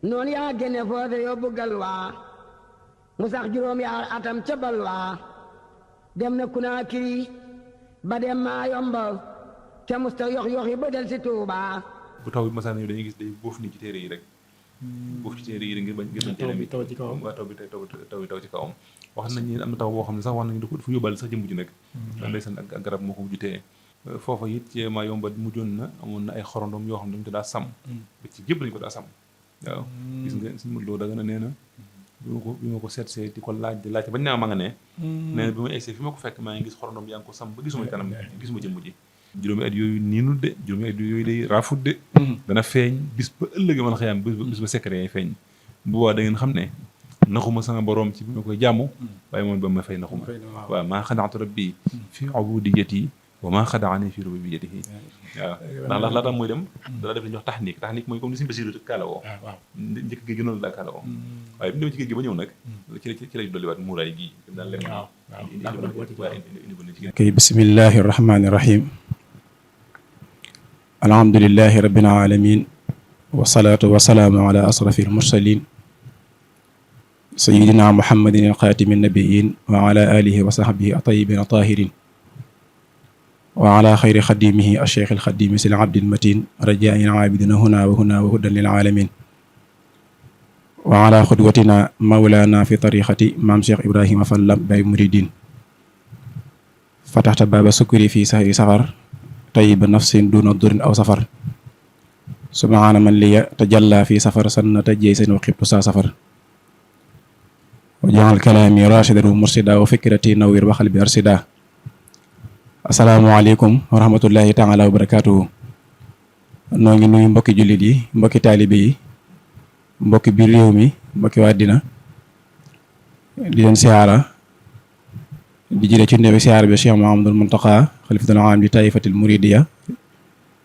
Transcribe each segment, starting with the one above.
noonu yaa génne foofe yóbbu galwaa mu sax juróom yaar atam ca balwaa dem na Kunaakiri ba dem maa yomba te musta yox yoxi ba del si Tuubaa bu taw bi masaan ñëw dañuy gis day boof ni ci téere yi rek boof ci téere yi rek ngir bañ téere bi taw ci kawam waaw taw bi taw ci kawam wax nañ ni am na taw boo xam ne sax wax nañu dafa yóbbaale sax jëmb ji nag ndeysaan ak garab moo ko mujj téye foofa it ci maa yomba mujjoon na amoon na ay xorondom yoo xam ne dañu ko daa sàmm ba ci gépp lañu ko daa sàmm waaw gis nga suñu mën loo da nga nee na bi ma ko seet see di ko laaj di laajte bañ naa ma nga ne nee na bi ma egsee fi ma ko fekk maa ngi gis xorondom yaa ngi ko sàmm ba gisuma kanam gisuma jëmb ji juróomi at yooyu niinul de juróomi at yooyu day raafut de dana feeñ bis ba ëllëg man xëyaam bis ba secret yaay feeñ bu boobaa da ngeen xam ne naxuma sama borom ci bi ma koy jàmm waaye moom ba ma fay naxuma waaw maa xadaatu rabbi fi ubudiyati wa maa xadaani fi rububiyyatihi waaw ndax laata muy dem dala def li ñuy wax taxniik mooy comme ni suñu Basiru kaala woo njëkk géej gi noonu la kaala woo waaye bi ñu demee ci géej gi ba ñëw nag ci lay dolliwaat muuraay gii daal leen kay bismillahi rahmaani rahim alhamdulillahi rabbil alamin wasalaatu wasalaamu ala asrafi almursalin sayidina muhammadin alxaatimi nabiyin wa ala alihi wa sahbihi atayibin atahirin wa ala xayri xadimihi acheikh alxadimi sil abdil matin rajain abidina huna wa huna wa hudan lil alamin wa ala xudwatina mawlana fi tariqati maam cheikh ibrahima fallam bay muridin fataxta baaba sukuri fi sahri safar tayiba nafsin duna durin aw safar subhaana man liya tajalla fi safar sannata jeysen wa xibtu saa safar wa jaxal kalaami rashidan wa mursida wa fikrati nawwir wa xalbi arsida asalaamaaleykum wa rahmatullahi taala wa barakaatuhu noo ngi nuyu mbokki jullit yi mbokki taalibe yi mbokki biir réew mi mbokki waa dina di leen siyaara di jële ci ndewi siyaara bi Cheikh Mouhamadoul Mountakha xalifatul aam di taifatil muridiya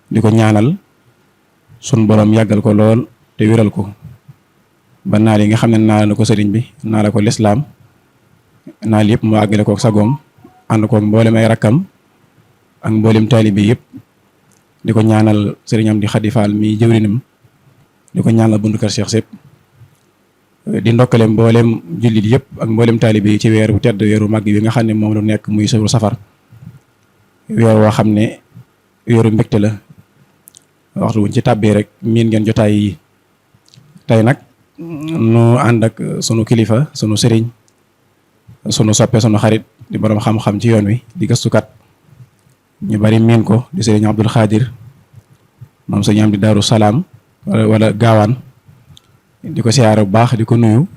di ko ñaanal sun borom yàggal ko lool te wéral ko ba naal yi nga xam ne naala na ko sëriñ bi naala ko lislaam naal yëpp mu àggale ko sagoom ànd ko mboolem ay rakkam ak mboolem taalibe yëpp di ko ñaanal sëriñam di Xadi Faal mi jëwrinam di ko ñaanal buntu kër Cheikh Sepp di ndokkale mboolem jullit yëpp ak mboolem taalibe yi ci weeru tedd weeru màgg bi nga xam ne moom lu nekk muy suru safar weer woo xam ne weeru mbégte la waxtu wuñ ci tàbbee rek miin ngeen jotaay yi tey nag nu ànd ak sunu kilifa sunu sëriñ sunu soppe sunu xarit di borom xam-xam ci yoon wi di gëstukat ñu bari miin ko di sëriñ Abdul Xaadir moom sëriñ am di Daaru Salaam wala gaawaan di ko siyaare bu baax di ko nuyu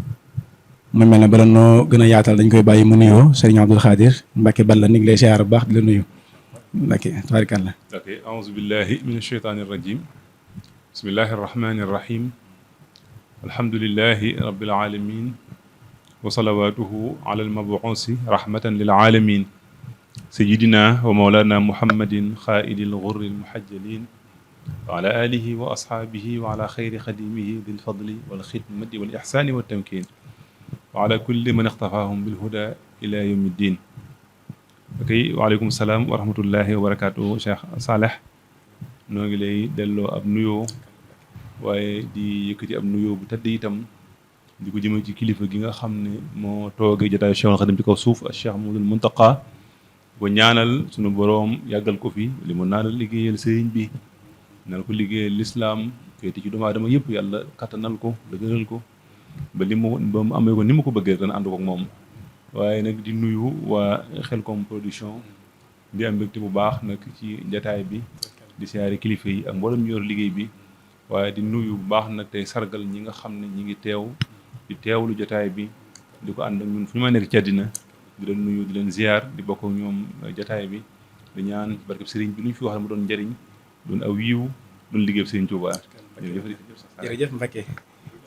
mu mel ne bala noo gën a yaatal dañ koy bàyyi mu nuyoo sëriñ Abdul Xaadir Mbàkke Balla ni ngi lay siyaare bu baax di la nuyu Mbàkke tabaarkalla ok aouzu billahi min asheytaani irrajim bismillahi arrahmani irrahim alhamdulilahi rabbil alamin wa salawatuhu ala almabuusi rahmatan lil alamin sayidina wa mawlana muhammadin xaaidi lgurri almuhajjalin wa ala alihi wa ashaabihi wa ala xayri xadimihi dil fadli wal xidmati wal ixsaani wa tamkin wa ala kulli man ixtafaahum bilhuda ila yawmi ddin ok waaleykum salaam wa rahmatullahi wa barakaatu Cheikh Saleh noo ngi lay delloo ab nuyoo waaye di yëkkati ab nuyoo bu tëdd itam di ko jëmee ci kilifa gi nga xam ne moo toogee jotaayu Cheikhul Xadim ci kaw suuf ak Cheikh Mouhamadoul Mountakha ba ñaanal sunu boroom yàggal ko fi li mu naanal liggéeyal sëriñ bi naan ko liggéeyal lislaam féete ci doomu aadama yëpp yàlla kattanal ko dëgëral ko ba ba mu amee ko ni mu ko bëggee dana ànd ko ak moom waaye nag di nuyu waa Xelcom production di am mbégte bu baax nag ci jataay bi di siyaare kilifa yi ak mboolem ñu yor liggéey bi waaye di nuyu bu baax nag tey sargal ñi nga xam ne ñi ngi teew di teewlu jataay bi di ko ànd ak ñun fu ñu ma nekk ci àddina di leen nuyu di leen ziar di bokk ak ñoom jataay bi di ñaan ci barkeb sëriñ bi lu ñu fi wax mu doon njëriñ doon aw yiw doon liggéey sëriñ Tuubaa jërëjëf Mbacke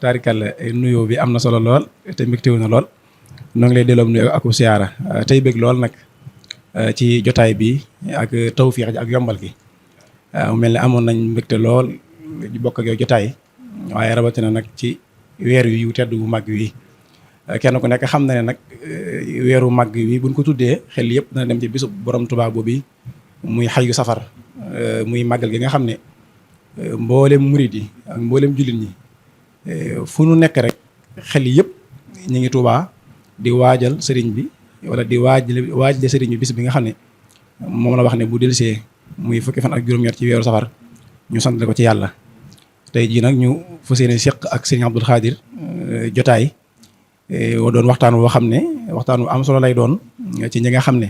taarikàlla nuyoo bi am na solo lool te mbégtewu na lool noo ngi lay delloo nuyoo ak siyaara tey bëgg lool nag ci jotaay bi ak tawfiix ji ak yombal gi mu mel ne amoon nañ mbégte lool di bokk ak yow jotaay waaye rawatina nag ci weer yu tedd bu màgg wi kenn ku nekk xam na ne nag weeru màgg wi buñ ko tuddee xel yëpp dana dem ci bisu borom Tuubaa boobu muy xayu safar muy màggal gi nga xam ne mboolem murid yi ak mboolem jullit ñi fu nu nekk rek xel yëpp ñu ngi Tuubaa di waajal sëriñ bi wala di waajale sëriñ bi bis bi nga xam ne moom la wax ne bu dellusee muy fukki fan ak juróom-ñett ci weeru safar ñu sant ko ci yàlla. tey jii nag ñu fas yéene seq ak sëriñ Abdul Xaadir jotaay doon waxtaan woo xam ne waxtaan wu am solo lay doon ci ñi nga xam ne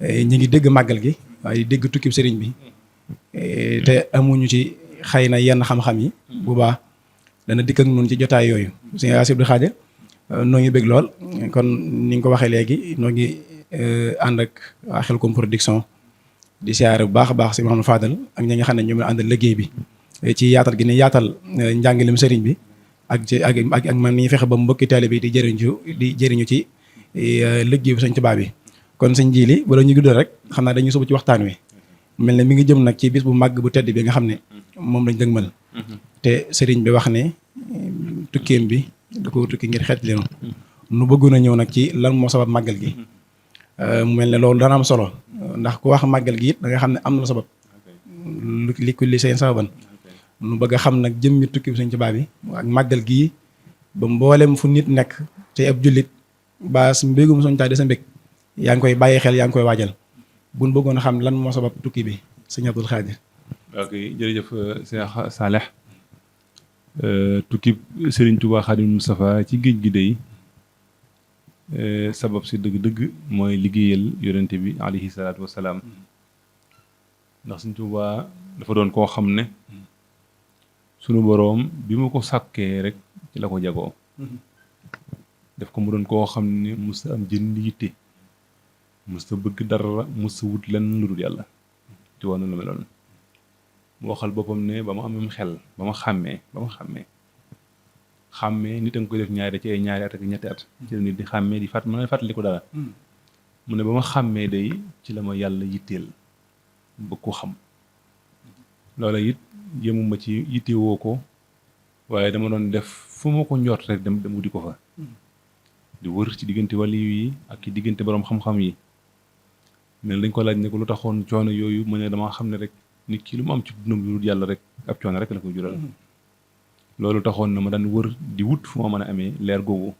ñi ngi dégg màggal gi waaye dégg tukkib sëriñ bi te amuñu ci xëy na yenn xam-xam yi bu baax dana dikk ak noonu ci jotaay yooyu sëriñ Abdul Xaadir noo ngi bëgg lool kon ni nga ko waxee léegi noo ngi ànd ak waa Xelcom production di siyaare bu baax a baax si Mouhamadou Fadal ak ñi nga xam ne ñoom la àndal liggéey bi ci yaatal gi ni yaatal njàngalem sëriñ bi ak ci ak man ni fexe ba mbokki taalibe bi di jëriñu ci liggéey bi Sëñ Tuubaa bi. kon sëñ Jili wala ñu guddal rek xam naa dañuy suba ci waxtaan wi mel ne mi ngi jëm nag ci bis bu màgg bu tedd bi nga xam ne moom lañ dëgmal te sëriñ bi wax ne tukkeem bi da ko tukki ngir xeet leen nu bëggoon a ñëw nag ci lan moo sabab màggal gi mu mel ne loolu dana am solo ndax ku wax màggal gi it da nga xam ne am na sabab li kulli seen sababan nu bëgg a xam nag jëmmi tukki bi Sëñ Tuubaa bi ak màggal gii ba mboolem fu nit nekk te ab jullit ba su mbégum Sëñ Tuubaa de sa mbég yaa ngi koy bàyyi xel yaa ngi koy waajal buñ bëggoon a xam lan moo sabab tukki bi Sëñ Abdul Xaadir. ok jërëjëf Cheikh Saleh tukki Serigne Touba Xaadimu Mustafaa ci géej gi day sabab si dëgg-dëgg mooy liggéeyal yonente bi alayhi salaatu wasalaam ndax Sëñ Tuubaa dafa doon koo xam ne sunu boroom bi mu ko sàkkee rek ci la ko jagoo def ko mu doon koo xam ne musta am jënd yitte musta bëgg dara musta wut lenn lu dul yàlla ci wàllu la meloon mu waxal boppam ne ba ma amee xel ba ma xàmmee nit a nga koy def ñaari ci ay ñaari at ak ñetti at ci la nit di xàmmee di mën a fàttali ko dara mu ne ba ma xàmmee day ci la ma yàlla yitteel bëgg ko xam loola it yemuma ci yittewoo ko waaye dama doon def fu ma ko njort rek dem wuti ko fa di wër ci diggante waliyu yi ak ci diggante boroom xam-xam yi mel dañ ko laaj ne ko lu taxoon coono yooyu mu ne dama xam ne rek nit ki lu mu am ci dundam lu dul yàlla rek ab coono rek la ko jural loolu taxoon na ma daan wër di wut fu ma mën a amee leer googu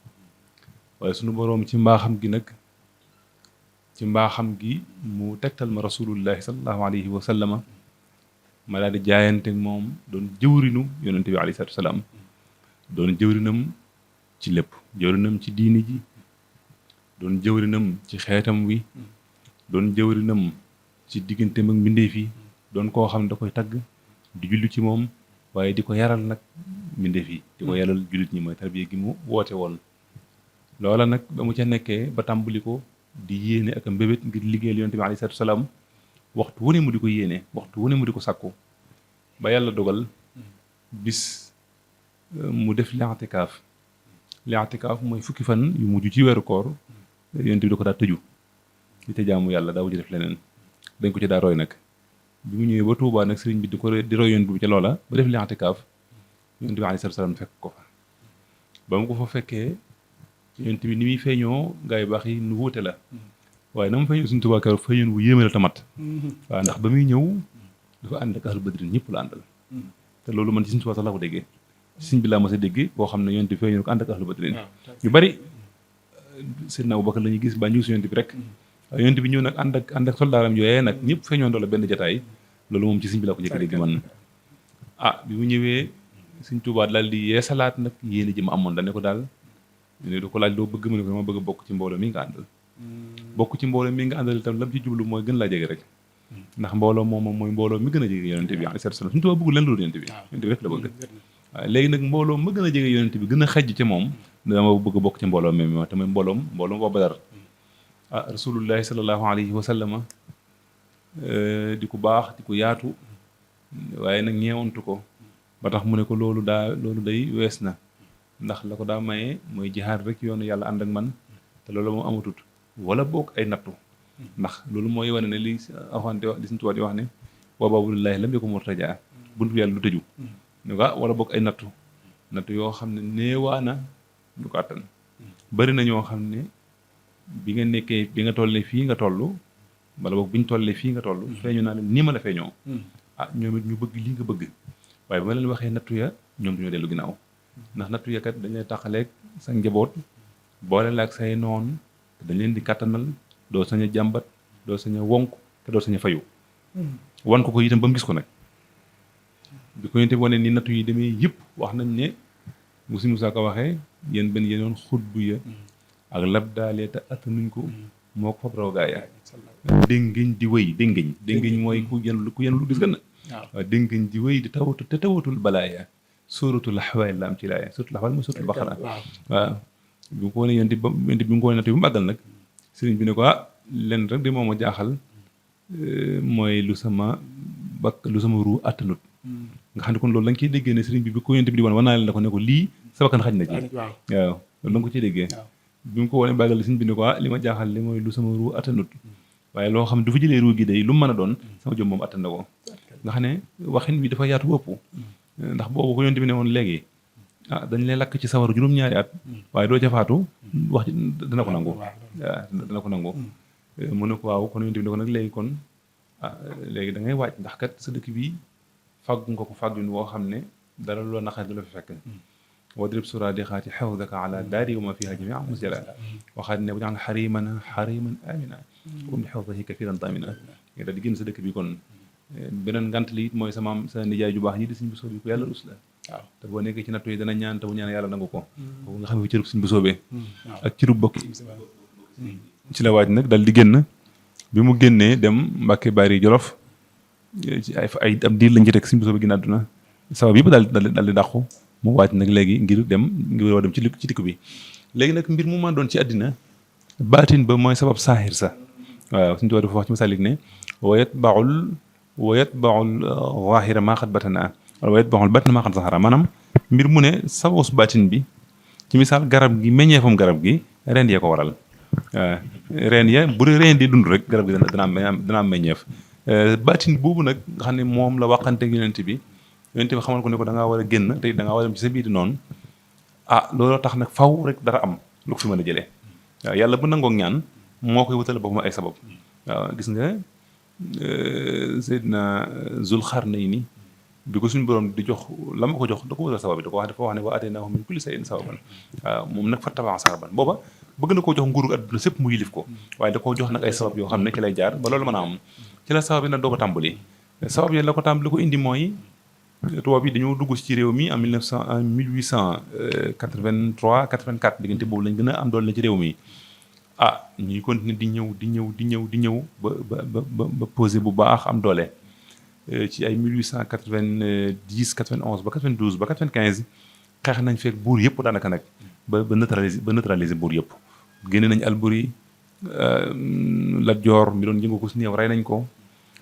waaye sunu boroom ci mbaaxam gi nag ci mbaaxam gi mu tegtal ma rasulullahi sallallahu alayhi wa sallama ma daal di jaayante moom doon jëwrinu yonente bi alayhi salaatu wasalaam doon jëwrinam ci lépp jëwrinam ci diini ji doon jëwrinam ci xeetam wi doon jëwrinam ci digganteem ak mbindeef yi doon koo xam ne da koy tagg di julli ci moom waaye di ko yaral nag mbindeef yi di ko yaral jullit ñi mooy tarbiya gi mu woote woon loola nag ba mu ca nekkee ba tàmbali ko di yéene ak mbébét ngir liggéeyal yonente bi alayhi salaatu wasalaam waxtu wu ne mu di ko yéene waxtu wu ne mu di ko sàkku ba yàlla dogal bis mu def li'tikaaf mooy fukki fan yu mujj ci weeru koor yonent bi da ko daa tëju di te jaamu yàlla daawu ji def leneen dañ ko ci daa roy nag bi mu ñëwee ba Tuubaa nag sëriñ bi di roy yonent bi ca loola ba def li'tikaaf yonent bi alayhi salaam fekk ko fa ba mu ko fa fekkee yonent bi ni muy feeñoo gaa yu baax yi nu wuute la waaye na mu feeñoo suñu Tuubaa keroog feeñoon bu yéeme la tamat waaw ndax ba muy ñëw dafa ànd ak ahlu badrin ñëpp la àndal te loolu man ci suñu Tuubaa sax laa ko déggee sëñ bi laa mos a dégg boo xam ne yonent bi feeñoon ko ànd ak ahlu badrin ñu bari Seydina Abubakar la ñuy gis ba ñu gis yonent bi rek waaye yonent bi ñëw nag ànd ak soldaaram yooyee nag ñëpp feeñoon doole benn jataay loolu moom ci sëñ bi laa ko njëkk a dégg man bi mu ñëwee sëñ Tuubaa daal di yeesalaat nag yéene ji ma amoon da ne ko daal ne du ko laaj loo bëgg mu ne ko ma bëgg a bokk ci mbooloo mi nga àndal bokk ci mbooloo mi nga àndal itam lam ci jublu mooy gën laa jege rek ndax mbooloo moom mooy mbooloo mi gën a jege yonente bi alayhi salaam suñu Tuubaa bëggul leen loolu yonente bi yonente bi rek la bëgg waaye léegi nag mbooloo ma gën a jege yonente bi gën a xajj ci moom dama bëgg a bokk ci mbooloo mi te mooy mbooloom waa Badar rasulullahi sallallahu alayhi wa sallama di ko baax di ko yaatu waaye nag ñeewantu ko ba tax mu ne ko loolu day wees na ndax la ko daa maye mooy jihaad rek yoonu yàlla ànd ak man te loolu moom amatut wala boog ay nattu ndax loolu mooy wane ne li Alxuraan di wax li Sëñ Tuubaa di wax ne wa baabullaahi lam yakun murtajaa buntu yàlla du tëju ne ko wala boog ay nattu yoo xam ne néewaana du ko àttan bari na ñoo xam ne bi nga nekkee bi nga tollee fii nga toll wala boog bi ñu tollee fii nga toll feeñu naa leen nii ma la feeñoo ñoom it ñu bëgg lii nga bëgg waaye ba ma leen waxee nattu ya ñoom dañoo dellu ginnaaw ndax nattu yakat dañ lay taxaleeg sa njaboot boole la ak say noon te dañ leen di kattanal doo sañ a jàmbat doo sañ a wonk te doo sañ a fayu wan ko itam ba mu gis ko nag bi ko yénte wane ni nattu yi demee yëpp wax nañ ne musi Musaa ko waxee yéen benn yéenoon xutbu ya ak lab daalee te attanuñ ko moo ko fab raw gaaya déngiñ di wéy déngiñ mooy ku yen lu gis gën na waaw déngiñ di wéy di tawatu te tawatul balaaya suratul axwaay la am ci laaya suratul axwaay mooy suratul baqara waaw bi mu ko wane yénte bi mu ko wane nattu bi mu àggal nag sëriñ bi ne ko len rek di moom a jaaxal mooy lu sama ruu attanut nga xam ne kon loolu la nga ciy déggee ne sëriñ bi ko yénte bi di wan naa leen la ko ne ko lii sa bakkan xaj na ci waaw loolu la nga ko ciy déggee bi mu ko wane bàggal sëriñ bi ne ko li ma jaaxal li mooy lu sama ruu attanut waaye loo xam ne du fa jëlee ruu gi day lu mu mën a doon sama jom moom attan na ko nga xam ne waxin bi dafa yaatu ëpp ndax boobu ko yénte bi ne woon léegi dañ lay lakk ci sawar juróom-ñaari at waaye doo ca faatu wax dana ko nangu waaw dana ko nangu mu ne ko waaw kon yénte bi ne ko nag léegi kon léegi da ngay waaj ndax kat sa dëkk bi fàggu nga ko fàggu woo xam ne dara loo naqar du la fi fekk wadrib suraadixaati xawdaka ala daari wa ma fiha jamia musjala waxaat ne bu ñaan xariman amina comme li xawdahi kafiran damina nga daal di génn sa dëkk bi kon beneen ngant li it mooy sa nijaay ju baax ñi di Sëñ Bousso bi ko yàlla rus la waaw te boo nekkee ci nattu yi dana ñaan te bu ñaan yàlla nangu ko kooku nga xam ne cërub Sëñ Bousso bee ak cërub bokk ci la waaj nag dal di génn bi mu génnee dem Mbàkke Bari Jolof ci ay am diir lañ ci teg Sëñ Bousso bi génn àdduna sabab yëpp daal di dàqu mu waaj nag léegi ngir war a dem ci dikku bi léegi nag mbir mu ma doon ci àddina baatin ba mooy sabab saaxir sa waaw suñu tubaab dafa wax ci masalik ne wa yatbaul zaahira maa xat batana wala wa yatbaul batna maa xat zahara maanaam mbir mu ne sababus baatin bi ci misaal garab gi meññeefam garab gi reen yee ko waral reen ya bu dee reen di dund rek garab gi dana am meññeef baatin boobu nag nga xam ne moom la waxanteeg yonent bi xamal ko ne ko da ngaa war a génn te da ngaa war a dem ci sa biir noonu looloo tax nag faw rek dara am lu ko fi mën a jëlee waaw yàlla bu nangoog ñaan moo koy wutal boppam ay sabab waaw gis nga Seydina Zul Xarnayni bi ko suñu borom di jox la ma ko jox da ko wutal sabab bi dafa wax ne wa ataynaahu min kulli shay'in sababan waaw moom nag fattaba'a sababan booba bëgg na koo jox nguuru adduna sépp mu yilif ko waaye da koo jox nag ay sabab yoo xam ne ci lay jaar ba loolu mën a am ci la sabab yi nag doo ko tàmbali sabab yi la ko tàmbali ko indi mooy tubaab yi dañoo dugg ci réew mi en 1883 84 diggante boobu lañ gën a am doole na ci réew mi ñuy continuer di ñëw ba posé bu baax am doole ci ay 1890 91 ba 92 ba 95 xeex nañ fekk buur yëpp daanaka nag ba neutraliser buur yëpp génne nañ Alburi Lat Joor mi doon yëngu ko si néew rey nañ ko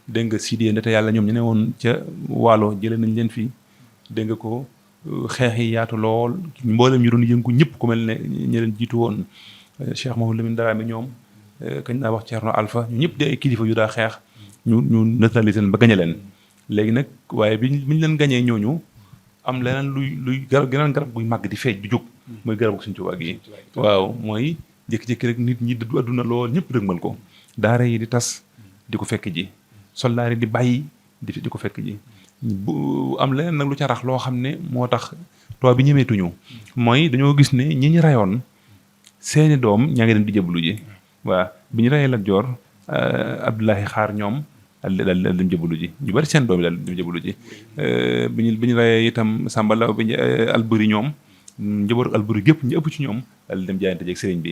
dégg nga Sidiye ndete yàlla ñoom ñu ne woon ca Waalo jëlee nañ leen fii dégg nga ko xeex yi yaatu lool mboolem ñu doon yëngu ñëpp ku mel ne ñi leen jiitu woon Cheikh Mamadou Lamine Daraame ñoom kañ naa wax Thierno Alpha ñu ñëpp di ay kilifa yu daa xeex ñu neutraliser leen ba gañe leen léegi nag waaye bi ñu leen gañee ñooñu am leneen luy geneen garab guy màgg di feeñ di jóg mooy garabu Sëñ Tuubaa gi waaw mooy jékki-jékki rek nit ñi dëddu àdduna lool ñëpp dëgmal ko daara yi di tas di ko fekk ji soldaar yi di bàyyi di ko fekk ji bu am leneen nag lu ca rax loo xam ne moo tax tubaab bi ñemeetuñu mooy dañoo gis ne ñi ñu rayoon seeni doom ñaa ngi dem di jëblu ji waaw bi ñu rayee Lat Joor Abdoulaye Xaar ñoom daal dem jëblu ji ñu bari seen doom yi daal dem jëblu ji bi ñu rayee itam Samba Law bi Alburi ñoom njabootu Alburi gépp ñu ëpp ci ñoom daal dem jaayante jeeg sëriñ bi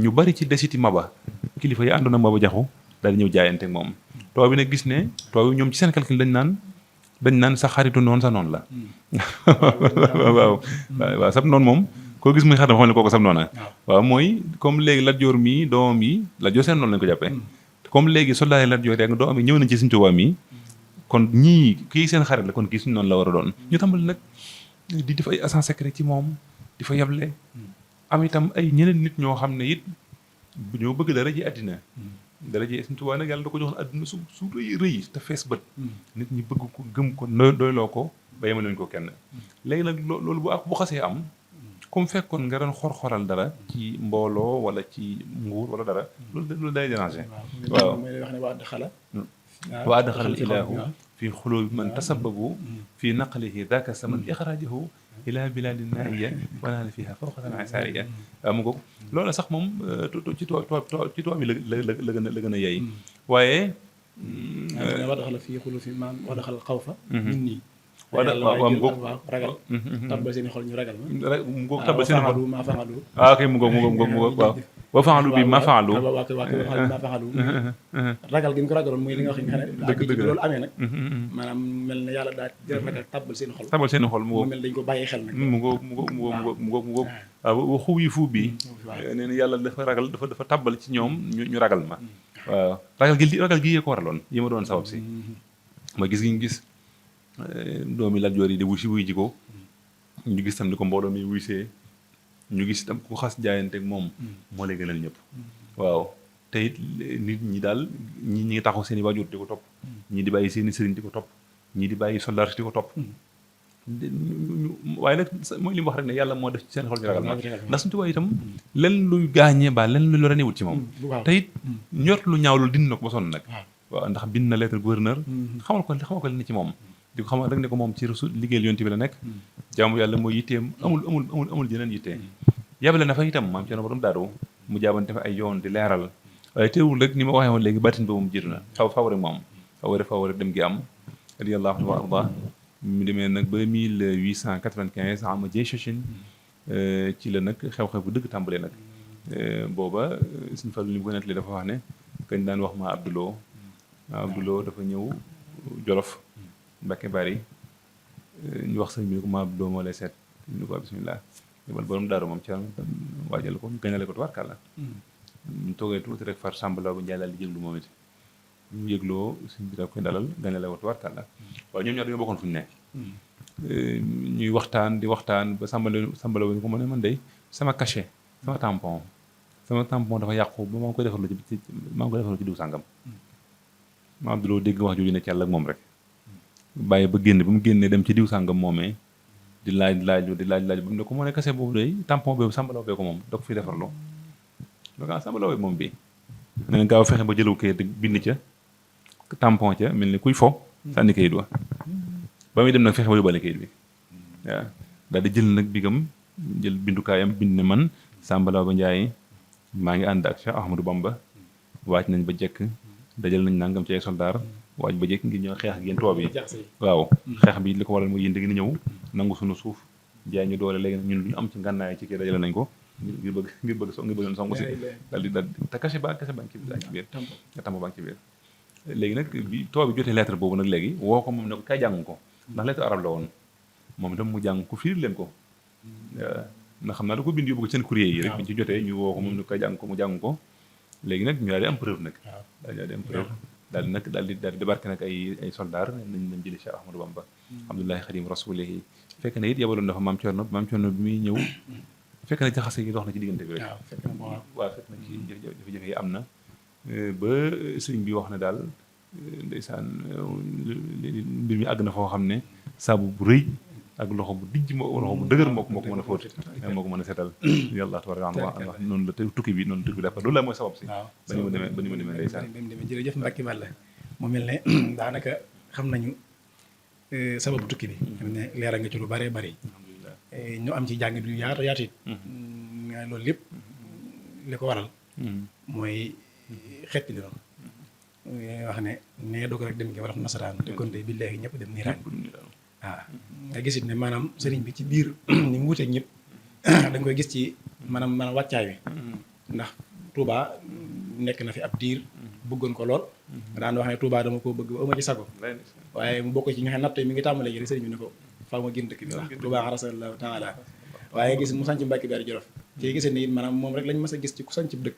ñu bari ci desiti Maba kilifa yi àndoon ak Maba Jaxu daal di ñëw jaayante ak moom tubaab bi nag gis ne tubaab bi ñoom ci seen calcul dañ naan sa xaritu noonu sa noonu la waaw sab noonu moom koo gis muy xaritam xam ne kooku sab noona waaw mooy comme léegi Lat Joor mii doomam yi Lat Joor seen noonu lañu ko jàppee comme léegi soldat yi Lat Joor yaa ngi doomam yi ñëw nañ ci Sëñ Tuubaa mii kon ñii kii seen xarit la kon kii suñu noonu la war a doon ñu tàmbali nag di def ay agent secret ci moom di fa yable am itam ay ñeneen nit ñoo xam ne it ñoo bëgg dara ji àddina dara ji Sëñ Tuubaa nag yàlla da ko joxoon àdduna su rëy te fees bët nit ñi bëgg ko gëm ko doyloo ko ba yemale ko kenn léegi nag loolu bu xasee am comme fekkoon nga doon xor-xoral dara ci mbooloo wala ci nguur wala dara loolu day déranger waaw wa adxala ilaahu fi xulubi man tasababu fi naqlihi daka saman ixrajahu ila biladin naiya wala na fiha fawqatan asariya waaw mu ngoog loolu sax moom ci tubaab bi la gën a yey waaye wadaxala fii xulu fi maam wadaxal xaw fa nit ñi waaw mu ngoog ragal tabbal seen xol ñu ragal ma mu ngoog tabbal seen xol maa faxalu waaw kay mu ngoog waaw wa faxalu bi ma faxalu ma faxalu ragal gi ñu ko ragaloon mooy li nga wax nga xam ne dëgg loolu amee nag maanaam mel na yàlla daa jël ragal tabbal seen xol mu ngoog mel dañ ko bàyyi xel nag mu ngoog waaw wa xuub yi fuub bi nee na yàlla dafa tabbal ci ñoom ñu ragal ma waaw ragal gi yee ko waraloon yi ma doon sabab si ma gis gi ñu gis doomi Lat Joor yi di wuy ji ko ñu gis tam ni ko mbooloo mi wuysee ñu gis tam ku xas jaayanteeg moom moo lay gënal ñëpp waaw te it nit ñi daal ñi ngi taxaw seen i waajur di ko topp ñii di bàyyi seen i sëriñ di ko topp ñii di bàyyi soldaar di ko topp waaye nag mooy li mu wax rek ne yàlla moo def ci seen xol ñu ragal ma ndax suñu tubaab itam len luy gaañee ba len lu renewut ci moom te it ñort lu ñaaw loolu dindi na ko ba sonn nag waaw ndax bind na lettre gouverneur xamal ko li ne ci moom di ko xamal rek ne ko moom ci resu liggéeyal yonent bi la nekk jaamu yàlla mooy yitteem amul jeneen yittee yabale na fa itam maam ci na borom daado mu jaabante fa ay yoon di leeral waaye teewul rek ni ma waxee woon léegi batin ba moom jiitu na faw rek moom faw rek dem gi am radiyallahu anhu wa arda mu demee nag ba 1895 ama jey Chachine ci la nag xew-xew bu dëgg tàmbalee nag booba suñu Fallu li mu ko nettali dafa wax ne kañ daan wax ma Abdouloo dafa ñëw Jolof Mbakke Bari ñu wax sëñ bi ne ko ma Abdouloo moo lay seet ñu ko bismillah yebal borom daaru moom ci waajal ko ñu gañale ko tubaarkàlla ñu toogee tuuti rek far sàmbalaw ba njaay daal di jéglu moom it ñu yëgloo sëñ bi daal koy dalal gañale ko tubaarkàlla waaw ñoom ñaar dañoo bokkoon fu ñu ne ñuy waxtaan di waxtaan ba sàmbalaw ni ko ma ne man de sama cachet sama tampon dafa yàqu ba maa ngi koy defarlu ci diw sàngam ma Abdouloo dégg wax jooju ne ci yàlla ak moom rek bàyyi ba génn ba mu génnee dem ci diw sàngam moomee di laaj ba mu ne ko moo ne kase boobu day tampon boobu sàmbalaw bee ko moom da ko fiy defarloo donc sàmbalaw bee moom bi nee na gaaw fexe ba jëlu kayit bind ca tampon ca mel ni kuy fo sànni kayit wa ba muy dem nag fexe ba yóbbaale kayit bi waaw daal di jël nag bigam jël bindukaayam bind ne man sàmbalaw ba njaay maa ngi ànd ak Cheikh Ahmadou Bamba waaj nañ ba jekk dajal nañ nangam ci ay soldaar waaj ba jekk ngir ñëw xeex ak yéen tubaab yi waaw xeex bi li ko waral mooy yéen da ngeen ñëw nangu suñu suuf jaay ñu doole léegi ñun lu ñu am ci ngànnaay ci kii dajale nañ ko ngir bëgg songu si daal di te cachet ba ngi ci biir tambo ba ngi ci biir léegi nag bi tubaab bi jotee lettre boobu nag léegi woo ko moom ne ko kay jàng ko ndax lettre arabe la woon moom itam mu jàng ko fiir leen ko ndax xam naa da ko bind yóbbu ko seen courrier yi rek bi ñu ci jotee ñu woo ko moom ne ko kay jàng ko mu jàng ko léegi nag ñu daal di am preuve nag daal di am preuve daal di débarqué nag ay soldats nañ jëli Cheikh Ahmadou Bamba Abdullahi Xadim Rasulihi fekk na it yabaloon dafa maam Cerno bi muy ñëw fekk na jaxase yi dox na ci diggante bi rek waaw fekk na ci jafe-jafe yi am na ba sëriñ bi wax ne daal ndeysaan mbir mi àgg na foo xam ne saabu bu rëy ak loxo bu dijj loxo bu dëgër moo ko mën a fóoti moo ko mën a seetal yàlla tabaraka noonu la tukki bi dafa loolu la mooy sabab si ba ni ma demee ndeysaan jërëjëf Mbacke Balla mu mel ne daanaka xam nañu sababu tukki bi xam ne leeral nga ci lu bëree bëri ñu am ci jàngit yu yaatu it loolu lépp li ko waral mooy xeet li doon wax ne nee doog rek dem gi war a nasaraan te kon tey billaahi ñëpp dem niiraan waaw nga gisit ne maanaam sëriñ bi ci biir ni mu wuteeg ñëpp da nga koy gis ci maanaam wàccaay wi ndax Touba nekk na fi ab diir bëggoon ko lool daan wax ne Touba dama ko bëgg ba ëma ci sago waaye mu bokk ci ñu xam natt mi ngi tàmbalee yi rek sëriñ bi ne ko faaw ma génn dëkk bi wax Touba xarasallahu taala waaye gis mu sanc Mbàkke Bari Jolof ci gisee ne it maanaam moom rek lañ mas a gis ci ku sanc dëkk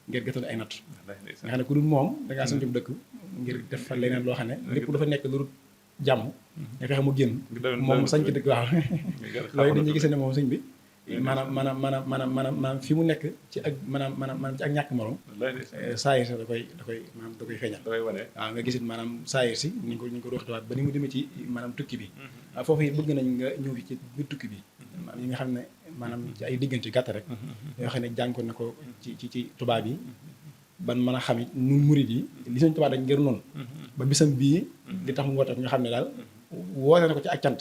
ngir gëtal ay natt nga xam ne ku dul moom dangaa sanc dëkk ngir def fa leneen loo xam ne lépp dafa nekk lu jàmm nga fexe mu génn moom mu sañc dëkk waaw loolu dañuy gisee ne moom sëñ bi maanaam fi mu nekk ci ak maanaam ci ak ñàkk morom saayir si da koy feeñal waaw nga gisit maanaam saayir si ni ñu ko waxtuwaat ba ni mu demee ci maanaam tukki bi foofu it bëgg nañ nga ñëw fi ci biir tukki bi yi nga xam ne maanaam ci ay diggante gàtt rek yoo xam ne jàng ko na ko ci tubaab yi ban mën a xam it nu murid yi li Sëñ Tuubaa dañ ngir noonu ba bisam bii di tax mu woote nga xam ne daal woote na ko ci ak cant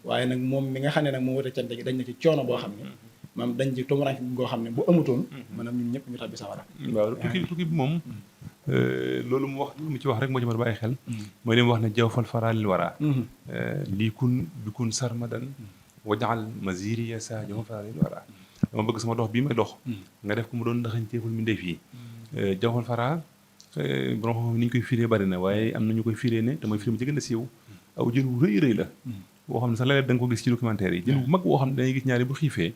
waaye nag moom mi nga xam ne nag moom woote cant gi dañ na ci coono boo xam ne maanaam dañ ci tumuraanke goo xam ne bu amutoon maanaam ñun ñëpp ñu tàbbi sawara. waaw tukki bi moom loolu mu wax mu ci wax rek moo ci mën a bàyyi xel mooy li mu wax ne jawfal faraalil wara lii kun bi kun sarmadan wajaal maziriya sa jawfal faraalil wara dama bëgg sama dox bii may dox nga def ko mu doon ndaxañteeful mi ndef yi jawfal fara borom xam ni ñu koy firee bari na waaye am na ñu koy firee ne te mooy firee mu ci gën a siiw aw jën wu rëy la boo xam ne sax léeg-léeg da nga ko gis ci documentaire yi jën bu mag boo xam ne dangay gis ñaari bu xiifee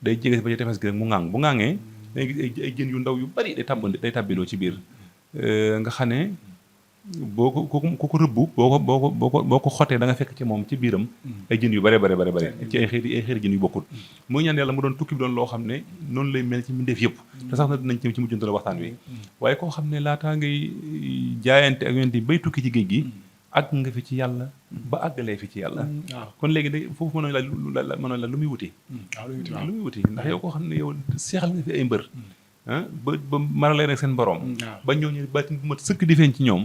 day jege ba ci tefes gi rek mu ŋàng bu ŋàngee dangay gis ay jën yu ndaw yu bari day tàbbiloo ci biir nga xam ne boo ko rëbbu boo ko xotee da nga fekk ci moom ci biiram ay jën yu bare ci ay xeeti jën yu bokkut muy ñaan yàlla mu doon tukki bi doon loo xam ne noonu lay mel ci mbindeef yëpp te sax na dinañ ci mujjantal waxtaan wi waaye koo xam ne laataa ngay jaayante ak yonent bay tukki ci géej gi àgg nga fi ci yàlla ba àggalee fi ci yàlla kon léegi de foofu mënoon la lu muy wuti lu muy wuti ndax yow koo xam ne yow seexal nga fi ay mbër ba maralee rek seen borom ba ñooñu baatin bu mat sëkk di feeñ ci ñoom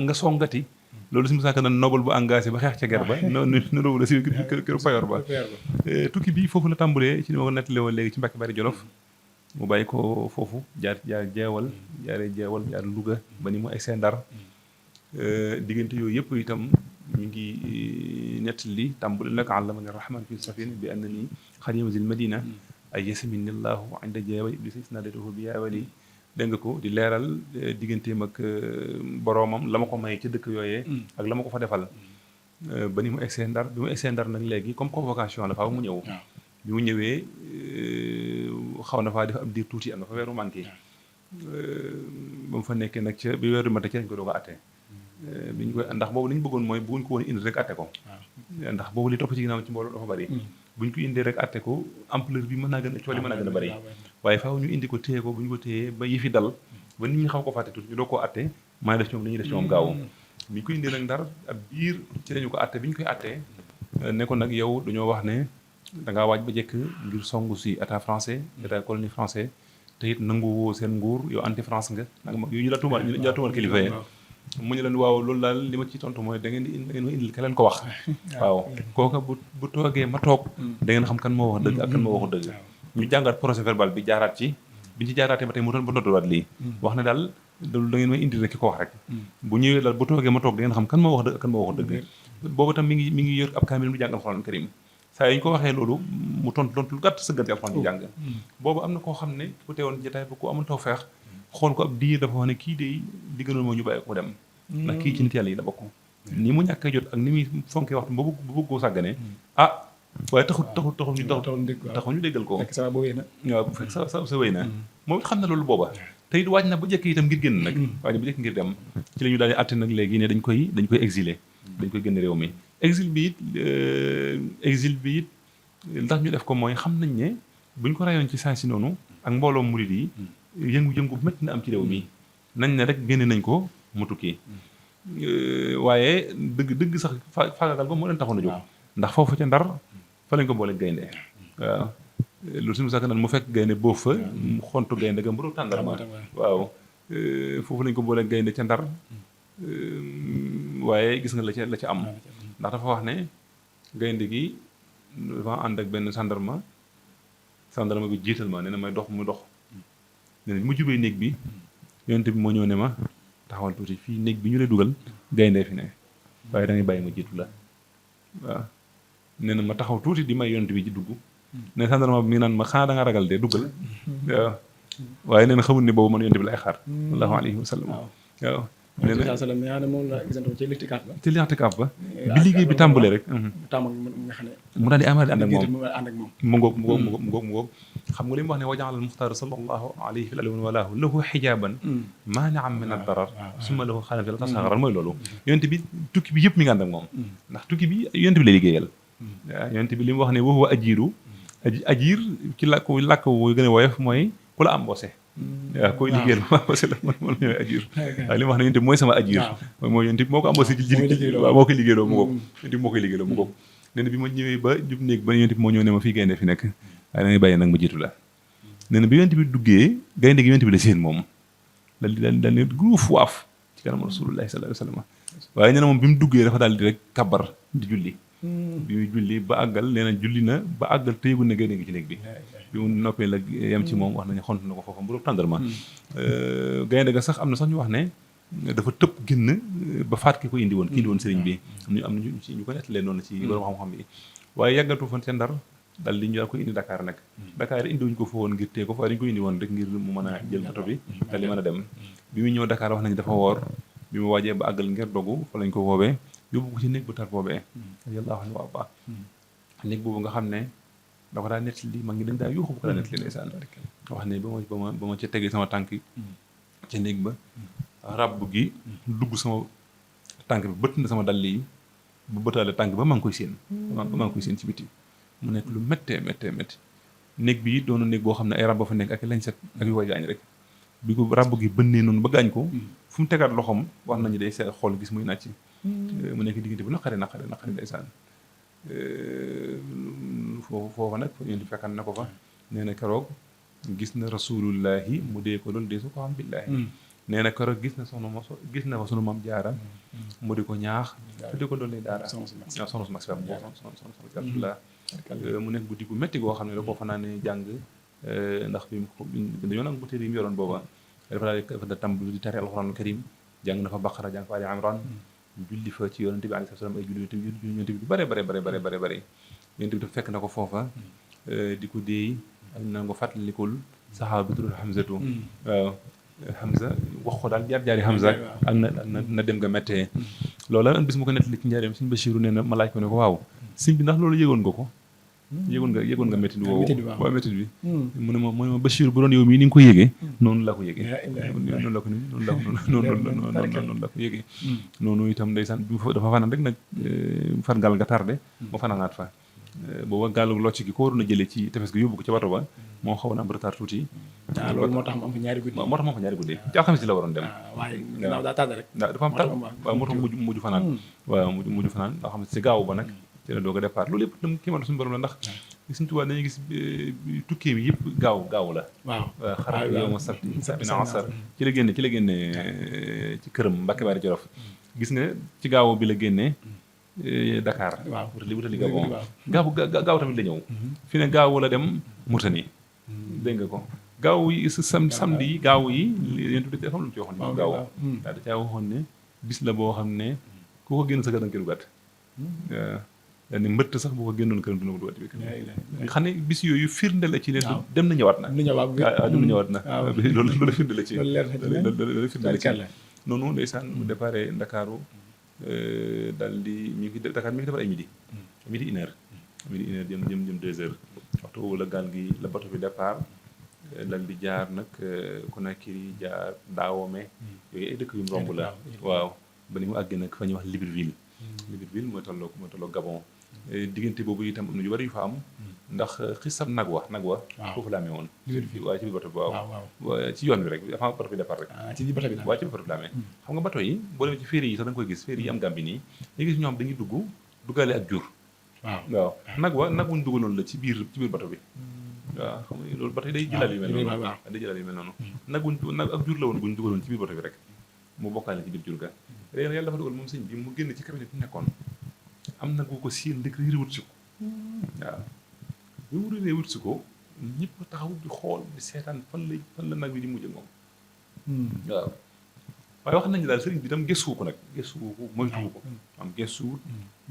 nga songati loolu si musaaka na nobel bu engagé ba xeex ca ger ba no la si kër Fayor ba tukki bi foofu la tàmbalee ci ni ma ko nettali woon léegi ci Mbàkke Bari Jolof mu bàyyi ko foofu jaar jeewal jaar Louga ba ni mu ay seen Ndar diggante yooyu yëpp itam ñu ngi nettali tàmbali nag allamani rahman fi safin bi anna ni xadima zil madina ay yasaminillahu inda jeewa iblis isnadatuhu bi yaawali dégg nga ko di leeral digganteem ak boroomam la ma ko may ca dëkk yooyee ak la ma ko fa defal ba ni mu egsee Ndar bi mu egsee Ndar nag léegi comme convocation la faaw mu ñëw bi mu ñëwee xaw na faa def ab diir tuuti am na fa weeru manqué ba mu fa nekkee nag ca bi weeru mate ci lañ ko doog a atte bi ñu koy ndax boobu li ñu bëggoon mooy bëgguñ ko woon indi rek atte ko ndax boobu li topp ci ginnaaw ci mbooloo dafa bari bu ñu ko indee rek atte ko ampleur bi mën naa gën a cooli mën naa gën a bari waaye faaw ñu indi ko téye ko bu ñu ko téyee ba yëfi dal ba nit ñi xaw ko fàtte tuuti ñu doog koo atte maa def ci moom li ñuy def ci moom gaaw bi ñu ko indee nag Ndar ab biir ci lañu ko atte bi ñu koy attee ne ko nag yow dañoo wax ne dangaa waaj ba jekk ngir songu si état français état colonie français te it nangu woo seen nguur yow anti France nga nag yooyu ñu la tuumal kilifa yi mu ñu leen waaw loolu daal li ma ci tontu mooy da ngeen ma indil ka leen ko wax waaw kooka bu toogee ma toog da ngeen xam kan moo wax dëgg ak kan moo waxu dëgg ñu jàngat procès verbal bi jaaraat ci bi ñu ci jaaraatee ba tey mu doon ba nodduwaat lii wax ne daal da ngeen may indil rek ki ko wax rek bu ñëwee daal bu toogee ma toog da ngeen xam kan moo wax dëgg ak kan moo waxu dëgg boobu tam mi ngi yor ab kaamil mu jàng alxuraan karim saa yi ñu ko waxee loolu mu tontu lu gàtt sëggal ci alxuraan bi jàng boobu am na koo xam ne ku teewoon jotaay ba ku amul taw feex xool ko ab diir dafa wax ne kii de li gënoon moo ñu bàyyi ko dem ndax kii ci nit yàlla yi la bokk ni mu ñàkkee jot ak ni muy fonkee waxtu ba bëgg koo sàggane waaye taxul ñu déggal ko waaw bu fekk sa wéy na moom it xam na loolu booba te it waaj na ba jëkk itam ngir génn nag waaj na ba jëkk ngir dem ci la ñu daal di àtte nag léegi ne dañ koy exiler dañ koy génn réew mi exil bi it ndax ñu def ko mooy xam nañ ne buñ ko rayoon ci saa si noonu ak mbooloo murid yi yëngu-yëngu bu métti na am ci réew mi nañ ne rek génne nañ ko mu tukki waaye dëgg sax faagagal ba moo leen taxoon a jóg ndax foofu ca Ndar fa lañ ko boole gaynde waaw loolu suñu sax naan mu fekk gaynde boof fa mu xontu gaynde ga mburu tàndarma waaw foofu lañ ko boole gaynde ca Ndar waaye gis nga la ca am ndax dafa wax ne gaynde gi dafa ànd ak benn sandarma bi jiital ma nee na may dox mu dox nee na mu jubee néeg bi yonent bi moo ñëw ne ma taxawal tuuti fii néeg bi ñu lay dugal gaynde fi ne waaye da ngay bàyyi ma jiitu la waaw nee na ma taxaw tuuti di may yonent bi ci dugg ne sandarma bi mi ngi naan ma xanaa da nga ragal de duggal waaw waaye nee na xamul ne boobu man yonent bi lay xaar sallallahu alayhi wa sallam waaw nee na moom la gisanto ci lixtikaaf ba bi liggéey bi tàmbalee rek nga xam ne mu daal di amaat ànd ak moom mu ngoog xam nga li mu wax ne wajaal al muxtaar sallallahu alayhi wa alihi wa walaahu lahu xijaaban maani'an min ad-darar summa lahu xaalan fi la tasaxaran mooy loolu yonent bi tukki bi yëpp mi ngi ànd ak moom ndax tukki bi yonent bi lay liggéeyal waaw yonent bi li mu wax ne wa huwa ajiir ci làkk wu gën a woyof mooy ku la embauché waaw koy liggéeyal ma embauché la moom ñooy ajiir waaw li mu wax ne yonent bi mooy sama ajiir mooy yonent bi moo ko embauché ci waaw moo koy liggéeyloo mu ngoog yonent bi moo koy liggéeyloo mu ngoog nee na bi ma ñëwee ba jub néeg ba yonent bi moo ñëw ne ma fii gaynde fi nekk waaye da ngay bàyyi nag ma jiitu la nee na bi yonent bi duggee gaynde gi yonent bi la seen moom daal di guuf waaf ci kanam rasulullahi sallallahu alayhi wa sallam waaye nee na moom bi mu duggee dafa daal di rek kabar di julli bi muy julli ba àggal nee na julli na ba àggal te yëgul ne gaynde gi ci néeg bi bi mu noppee la yem ci moom wax nañu xont na ko foofa mburob tàndarma gaynde ga sax am na sax ñu wax ne dafa tëb génn ba faat ki ko indi woon sëriñ bi am na ñu ko nettalee noonu ci borom xam-xam bi waaye yàggatu fan seen Ndar dal li ñu daal ko indi Dakar nag Dakar indiwuñu ko fa woon ngir tee ko fa dañu ko indi woon rek ngir mu mën a jël photo bi dal di mën a dem bi mu ñëw Dakar wax nañu dafa woor bi mu waajee ba àggal ngir dogu fa lañ ko woowee yóbbu ko ci néeg bu tar boobee radiyallahu anhu wa ba néeg boobu nga xam ne da ko daa nettali mag ngi dañ daa yuuxu bu ko daa nettali ndeysaan wax ne ba ma ca tegee sama tànk ca néeg ba ràbb gi dugg sama tànk bi bëtt na sama dàll yi bu bëtaale tànk ba maa ngi koy séen ci biti mu nekk lu méttee néeg bi doon néeg boo xam ne ay ràbb fa nekk ak lañ set ak yu koy gaañ rek bi ko ràbb gi bënnee noonu ba gaañ ko fu mu tegaat loxoom wax nañu day seet xool gis muy nàcc mu nekk diggante bu naqari ndeysaan foofa nag yéen fekkan na ko fa nee na keroog gis na rasulullahi mu dee ko loolu dee su ko xam billaahi nee na keroog gis na fa sunu maam jaara mu di ko ñaax te di ko doon lay daara soxna su mag si soxna mu nekk guddi gu métti goo xam ne da koo fanaa ne jàng ndax bi dañoo nag bu téere yi mu yoroon booba dafa da tàmbali di tari alxuraanul karim jàng na fa baqara jàng fa ali imran julli fa ci yonente bi alayhi salaam ay julli yonente bi du bare yonente bi dafa fekk na ko foofa di ko déey ak naan ko fàttalikul saxaaba bi tudd Hamzatu waaw Hamza wax ko daal jaar-jaari Hamza ak na dem nga méttee loolu la bis mu ko nettali ci njaareem Sëñ Bachiru nee na ma laaj ko ne ko waaw sëñ bi ndax loolu yëgoon nga ko yëgoon nga métti woowu waaw métti bi mu ne ma Bachir bu doon yow mii ni nga ko yëgee noonu la ko yëgee noonu la ko yëgee noonu itam ndeysaan dafa fanaan rek nag far gaal nga tardé ma fanaanaat fa booba gaalu locc gi ko waroon a jëlee ci tefes gi yóbbu ko ci bato ba moo xaw na am retard tuuti loolu moo tax mu am fa ñaari guddi ci alxamis la waroon dem waaye ginnaaw daa tardé rek dafa am tard waaw moo tax mujj fanaan waaw mujj fanaan nga xam ne si gaaw ba nag ci la doog a départ loolu yëpp dam kii man suñu borom la ndax Sëñ Tuubaa dañuy gis tukkee bi yëpp gaaw la waaw xarat yow ma sabti sabina asar ci la génne ci këram Mbàkke Baari Jolof gis nga ci gaaw bi la génnee Dakar waaw wutali Gabon gaaw tamit la ñëw fi ne gaaw la dem Mauritanie dégg nga ko gaaw yi samedi yi gaaw yi yéen tuuti dafa am lu mu ci waxoon ne gaaw da caa waxoon ne bis la boo xam ne ku ko génn sa kër da nga koy dugaat daal ni mbëtt sax bu ko génnoon këram dina ko dugaat bi nga xam ne bis yooyu firnde la ci ne dem na ñëwaat na loolu firnde la ci loolu firnde la ci noonu ndeysaan mu déparé Ndakaaru daal di Dakar mi ngi defar ay midi 1h jëm 2h waxtu boobu la gaal gi la bato bi départ dal di jaar nag Conakry jaar Dahomey yooyu ay dëkk yu mu romb la waaw ba ni mu àggee nag fa ñuy wax Libreville mooy tolloo Gabon diggante boobu itam am na yu bari yu fa am ndax xisab nag wa foofu la amee woon waaye ci biir bato bi waaw ci yoon bi rek avant bato bi départ rek waaye ci biir bato bi la amee xam nga bato yi boo demee ci féeri yi sax da nga koy gis féeri yi am Gàmbi nii nga gis ñoo xam dañuy duggaale ak jur waaw nag wuñ dugaloon la ci biir bato bi waaw xam nga loolu bato yi day jëlaat yu mel noonu nag ak jur la woon buñ dugaloon ci biir bato bi rek mu bokkaale ci biir jur ga léegi yàlla dafa dogal moom sëñ bi mu génn ci cabinet bi nekkoon am na ko siin ndek riiri wut si ko waaw bi mu riiree wut si ko ñëpp taxaw di xool di seetaan fan la nag bi di mujj moom waaw waaye wax nañu daal sëriñ bi tam gëstuwu ko moytuwu ko am gëstuwut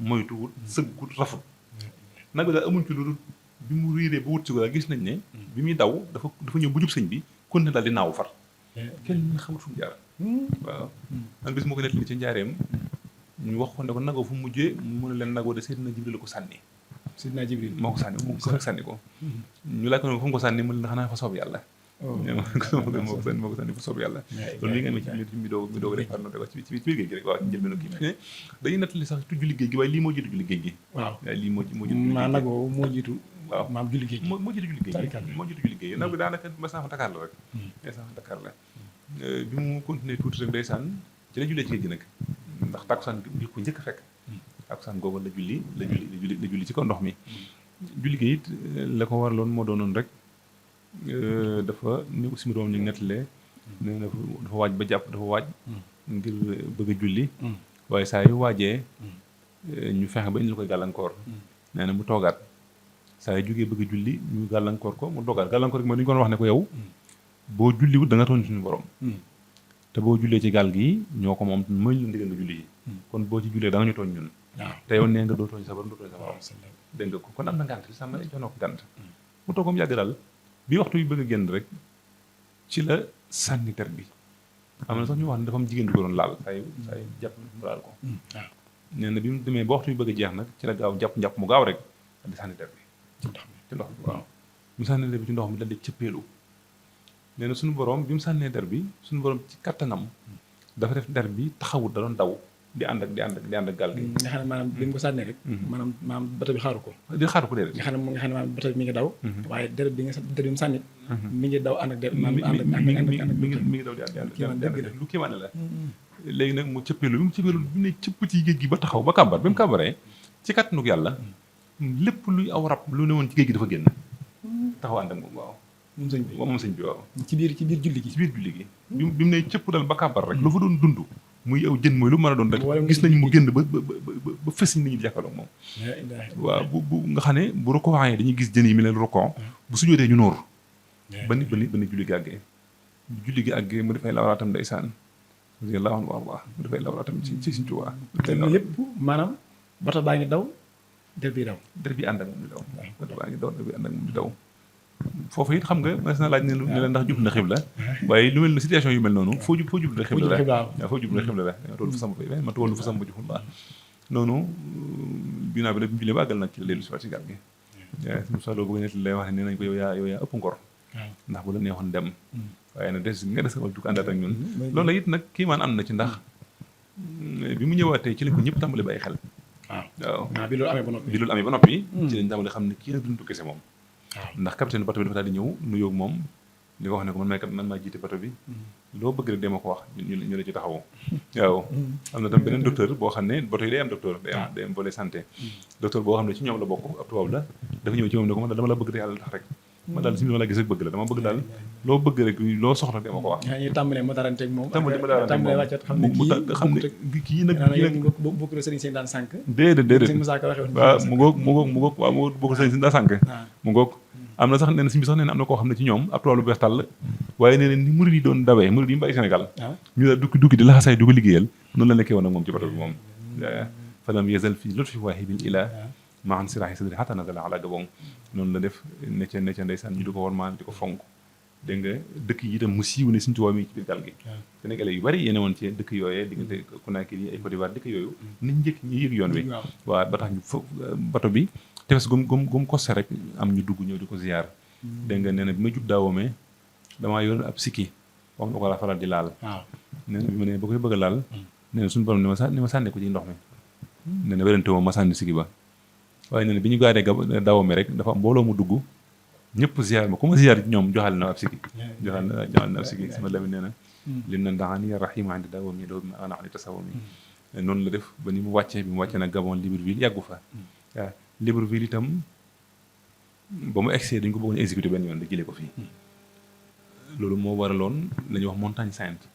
moytuwut sëggut rafut nag bi daal amuñ ci loolu bi mu riiree ba wut si ko daal gis nañ ne bi muy daw dafa ñëw bu jub sëñ bi kon ne daal di naawu far kenn xamut fu mu jaar waaw man bis moo ko nettali ci njaareem ñu wax ko ne ko nagoo fu mu mujjee mu ne leen nagoo de Seydina Jibril la ko sànni Seydina Jibril moo ko sànni ko ñu laaj ko ne fu mu ko sànni mu ne xanaa fa soob yàlla moo ko sànni fa soob yàlla loolu li nga amee ci mi doog defar no ci biir géej gi rek waaw ci njëlbeenu kii ne dañuy nettali sax tu julli géej gi waaye lii moo jiitu julli géej gi waaw lii moo jiitu maa nagoo moo jiitu waaw maam julli géej gi moo jiitu julli géej gi moo jiitu julli géej gi nag bi daanaka masafa Dakar la rek Dakar la bi mu continué tuuti rek ndeysaan ci la jullee ci géej gi nag ndax takkusaan bi ko njëkk a fekk takkusaan googu la julli ci kaw ndox mi julli gi it la ko waraloon moo doonoon rek dafa ni aussi mu doon ñu nettalee nee na dafa waaj ba jàpp dafa waaj ngir bëgg a julli waaye saa yu waajee ñu fexe ba indi la koy gàllankoor nee na mu toogaat saa yu jógee bëgg a julli ñu gàllankoor ko mu toogaat gàllankoor gi mooy li ñu ko wax ne ko yow boo julliwut da nga tooñ suñu borom te boo jullee ci gaal gi ñoo ko moom mooy la ndigal nga julli yi kon boo ci jullee da nga ñu tooñ ñun te yow nee nga doo tooñ sa borom doo tooñ sa borom dégg nga ko kon am na gànt sàmm jox na ko gànt mu toog mu yàgg daal bi waxtu bi bëgg a génn rek ci la sànni der bi am na sax ñu wax ne dafa am jigéen du ko doon laal saa yu jàpp mu laal ko nee na bi mu demee ba waxtu bi bëgg a jeex nag ci la gaaw jàpp mu gaaw rek di sànni der bi ci ndox bi waaw mu sànni der bi ci ndox mi dal di cëppeelu nee na suñu borom bi mu sànnee der bi suñu borom ci kattanam dafa def der bi taxawut da doon daw di ànd ak gaal gi. nga xam ne maanaam bi mu ko sànnee rek. maanaam bato bi xaaru ko. di xaaru ko déedéet. nga xam ne maanaam bato bi mi ngi daw. waaye der bi mu sànni. mi ngi daw ànd ak der. mi ngi daw di ànd lu kéemaane la. léegi nag mu cëppeelu bi mu ne cëpp ci géej gi ba taxaw ba kàmbar bi mu kàmbaree ci kattanug yàlla lépp luy aw rab lu ne woon ci géej gi dafa génn taxaw ànd ak moom waaw. moom sëñ bi waaw. ci biir julli gi. bi mu ne cëpp dal ba kàmbar rek lu fa doon dund muy aw jën mooy lu mën a doon rek gis nañu mu génn ba fës nit ñi di jàkkaarloo moom waaw bu nga xam ne bu roko waxee dañuy gis jën yi mi leen rokon bu sujootee ñu nóor ba ni julli gi àggee mu dafay lawraatam ndeysaan radiyallahu anhu warda mu dafay lawraatam ci Sëñ Tuubaa te lépp maanaam bato baa ngi daw der bi ànd ak moom di daw bato baa ngi daw der bi ànd ak moom di daw foofu it xam nga mas na laaj ne la ndax jub na xibla waaye lu mel ne situation yu mel noonu foo jub na xibla la waaw foo jub na xibla la toolu fa samba ma toolu fa samba joxul noonu binaa bi nag bi mu jullee ba àggal nag ci la dellu si waat si gaal gi suñu solo bëgg net lay wax ne nee nañ ko yow yaa ëpp ngor ndax bu la neexoon dem waaye nag nga des nga jug àndaat ak ñun loolu it nag kii maan am na ci ndax bi mu ñëwaatee ci lañ ko ñëpp tàmbali bàyyi xel waaw bi loolu amee ba noppi ci lañ tàmbali xam ne kii nag duñu kese moom ndax capitaine bato bi dafa daal di ñëw nuyoo moom li ko wax ne ko man maa jiite bato bi loo bëgg rek dee ma ko wax ñu la ci taxawoo waaw am na tam beneen docteur boo xam ne bato yi day am docteur day am volet santé docteur boo xam ne ci ñoom la bokk ab tubaab la dafa ñëw ci moom ne ko man dama la bëgg te yàlla tax rek man daal si ma la gis rek bëgg la dama bëgg daal loo bëgg rek loo soxla dee ma ko wax ñu tàmbalee ma daranteeg moom tàmbalee wàccat xam ne kii nag bokk na sëriñ seen daan sànq déedéet waaw mu ngoog waaw mu bokk sëriñ seen daan sànq mu ngoog am na sax nee na si bi sax nee na am na koo xam ne ci ñoom ab toolu bees tàll waaye nee na ni murid yi doon dawee murid yi mu bàyyi Sénégal ñu daal dukki di laxasaay du ko liggéeyal noonu la nekkee woon ak moom ci bato bi moom falam yazal fii lutfi waahibil ilah maan sirahi sadri hatta nazala ala gabon noonu la def necca ndeysaan ñu di ko wormaal di ko fonk dégg nga dëkk yi itam mu siiw ne Sëñ Tuubaa mi ci biir gaal gi Sénégalais yu bari yéene woon ci dëkk yooyee diggante Conakry ay Côte d'Ivoire dëkk yooyu nañ njëkk ñu yëg yoon wi waaw ba tax ñu bato bi tefes gum kosse rek am ñu dugg ñëw di ko ziyaar dégg nga nee na bi ma jub daawoomee damaa yoroon ab sikki wax nga ko la faral di laal nee na bi ma ne ba koy bëgg a laal nee na suñu borom ne ma sànni ko ci ndox mi nee na werante moom ma sànni sikki ba waaye nee na bi ñu gaaree daawoomee rek dafa am mbooloo mu dugg ñëpp ziyaar ma ku ma ziyaar ñoom joxal na ab sikki joxal na ab sikki sama lami nee na lim na ndaxaan ya rahima andi daawoom yi doo bi ma ana ani tasawum yi noonu la def ba ni mu wàccee bi mu wàccee nag Gabon Libreville yàggu fa waaw Libreville itam ba mu egsee dañ ko bëggoon exécuté benn yoon da jëlee ko fii loolu moo waraloon la ñuy wax montagne sainte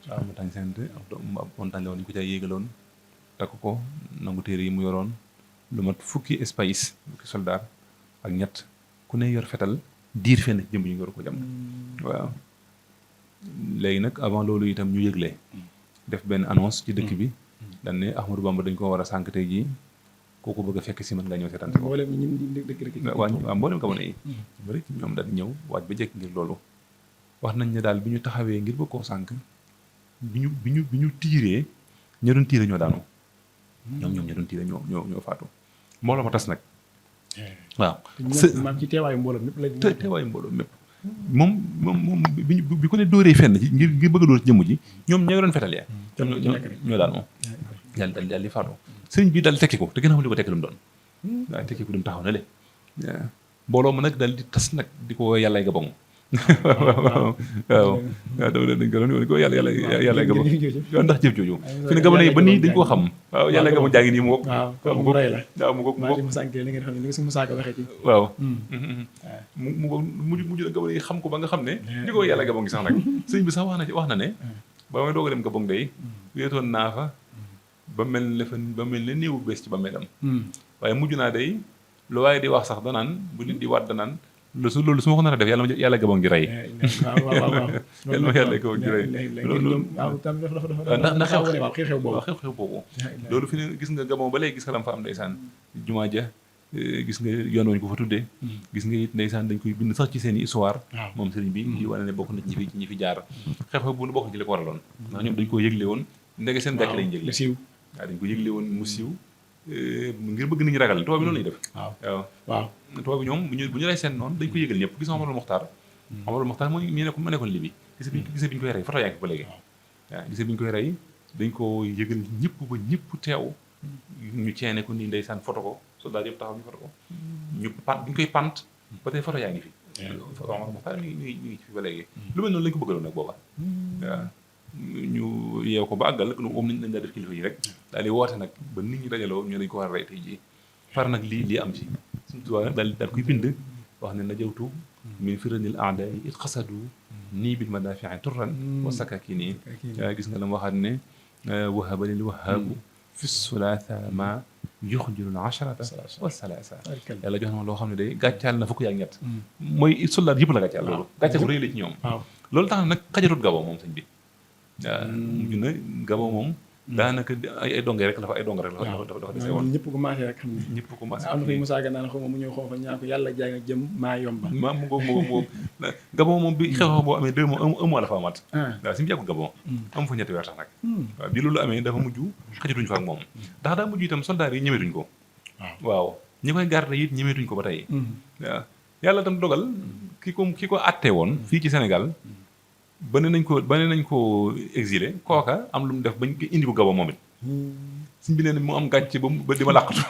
waaw montagne sainte montagne la woon dañu ko caa yéegaloon takk ko nangu téere yi mu yoroon lu mat fukki soldat ak ñett ku ne yor fetal diir fenn jëm ñu yor ko jam waaw léegi nag avant loolu itam ñu yëgle def benn annonce ci dëkk bi dañ ne Ahmadou Bamba dañ ko war a sànq tey jii kooku bëgg a fekk si mën nga ñëw seetaan si ko waaw mboolem Gabon yi bari ci ñoom daal ñëw waaj ba jekk ngir loolu wax nañ ne daal bi ñu taxawee ngir bëgg koo sànq bi ñu tiiree ña doon tiire ñoo daanu ñoom ña doon tiire ñoo faatu mbooloo ma tas nag waaw maam ci teewaayu mbooloo mépp la teewaayu mbooloo mépp moom bi ko ne dóoree fenn ci ngir bëgg a dóor ci jëmm ji ñoom ña doon fetal yaa ñoo daan moom daal di faatu sëriñ bi daal tekki ko te gën a xam li ko tekki lu mu doon waaye tekki ko du mu taxaw na le mbooloo ma nag daal di tas nag di ko yàllay Gabon waaw dama leen dañ ko doon ko yàlla gabon waaw ndax jëf jooju fi ne gabon yi ba nii dañ koo xam waaw yàlla gabon jaa ngi nii mu wokk waaw mu rey la waaw mu wokk mu sànq li ngeen xam ne li nga si Moussa Ka waxee ci waaw mujj na gabon yi xam ko ba nga xam ne li ko yàlla gabon gi sax nag sëñ bi sax wax na ne ba may doog a dem gabon day wéetoon naa fa ba mel ne néewu bees ci ba melam waaye mujj naa day lu waaye di wax sax danaan bu nit di waat danaan loolu su ma ko nar a def yàlla gabon gi rey waaw yàlla gabon gi rey ndax xew-xew boobu loolu fi ne gis nga gabon ba léegi gis nga lam fa am ndeysaan jumaa ja gis nga yoon wañ ko fa tuddee gis nga it ndeysaan dañ koy bind sax ci seen i histoire moom sëriñ bi di wane ne bokk na ci ñi fi jaar xew-xew bu nu bokk ci li ko waraloon ndax ñoom dañ koo yëgle woon ndege seen gàcce lañ yëgle waaw dañ ko yëgle woon mu siiw ngir bëgg nit ñi ragal tubaab bi noonu lañu def waaw tubaab bi ñoom bu ñu rey seen noonu dañ ko yëgal ñëpp gis nga Amadou Mokhtar moo nekkoon Libi gis bi ñu koy rey photo yaa ngi ba léegi waaw gis bi ñu koy rey dañ ko yëgal ñëpp ba ñëpp teew ñu ceene ko nii ndeysaan photo ko soldat yëpp taxaw ñu photo ko ñu koy pant ba tey photo yaa ngi fi Amadou Mokhtar mi ngi fi ba léegi lu mel noonu lañ ko bëggaloon nag booba waaw ñu yeew ko ba àggal moom nañ daa def kilifa yi rek daal di woote nag ba nit ñi dajaloo ñu dañ ko war a rey tey jii far nag lii am ci suñu tubaab nag daal koy bind wax ne najawtu min firanil a'daa it xasadu nii bil madaafi'i turran wa sakakini gis nga la mu waxaat ne wahaba lil wahaabu fi sulaasa ma yuxjilul asharata wa salaasa yàlla jox na ma loo xam ne day gàccaal na fukk ak ñett mooy soldat yëpp la gàccaal loolu gàccaal bu rëy la ci ñoom loolu tax na nag xajatut Gabon moom sëñ bi waaw mujj na Gabon moom daanaka ay donge rek la fa dafa dese woon ñëpp commencé rek xam ne ñëpp commencé am na fa Moussa Ka naan xaw ma mu ñëw xaw fa ñaa ko yàlla jaay nga jëm maa yomba mu ngoog Gabon moom bi xew boo amee 2 mois 1 mois la fa amaat waaw si mu yàggul Gabon am fa ñetti weer tax nag waaw bi loolu amee dafa mujj xajatuñ fa ak moom ndax daa mujj itam soldat yi ñemetuñ ko waaw ñi koy garde it ñemetuñ ko ba tey waaw yàlla tam dogal ki ko atte woon fii ci Sénégal ba ne nañ ko exilé kooka am lu mu def bañ ko indi ko Gabon moom it suñ bi ne mu am gàcce ba di ma làqatu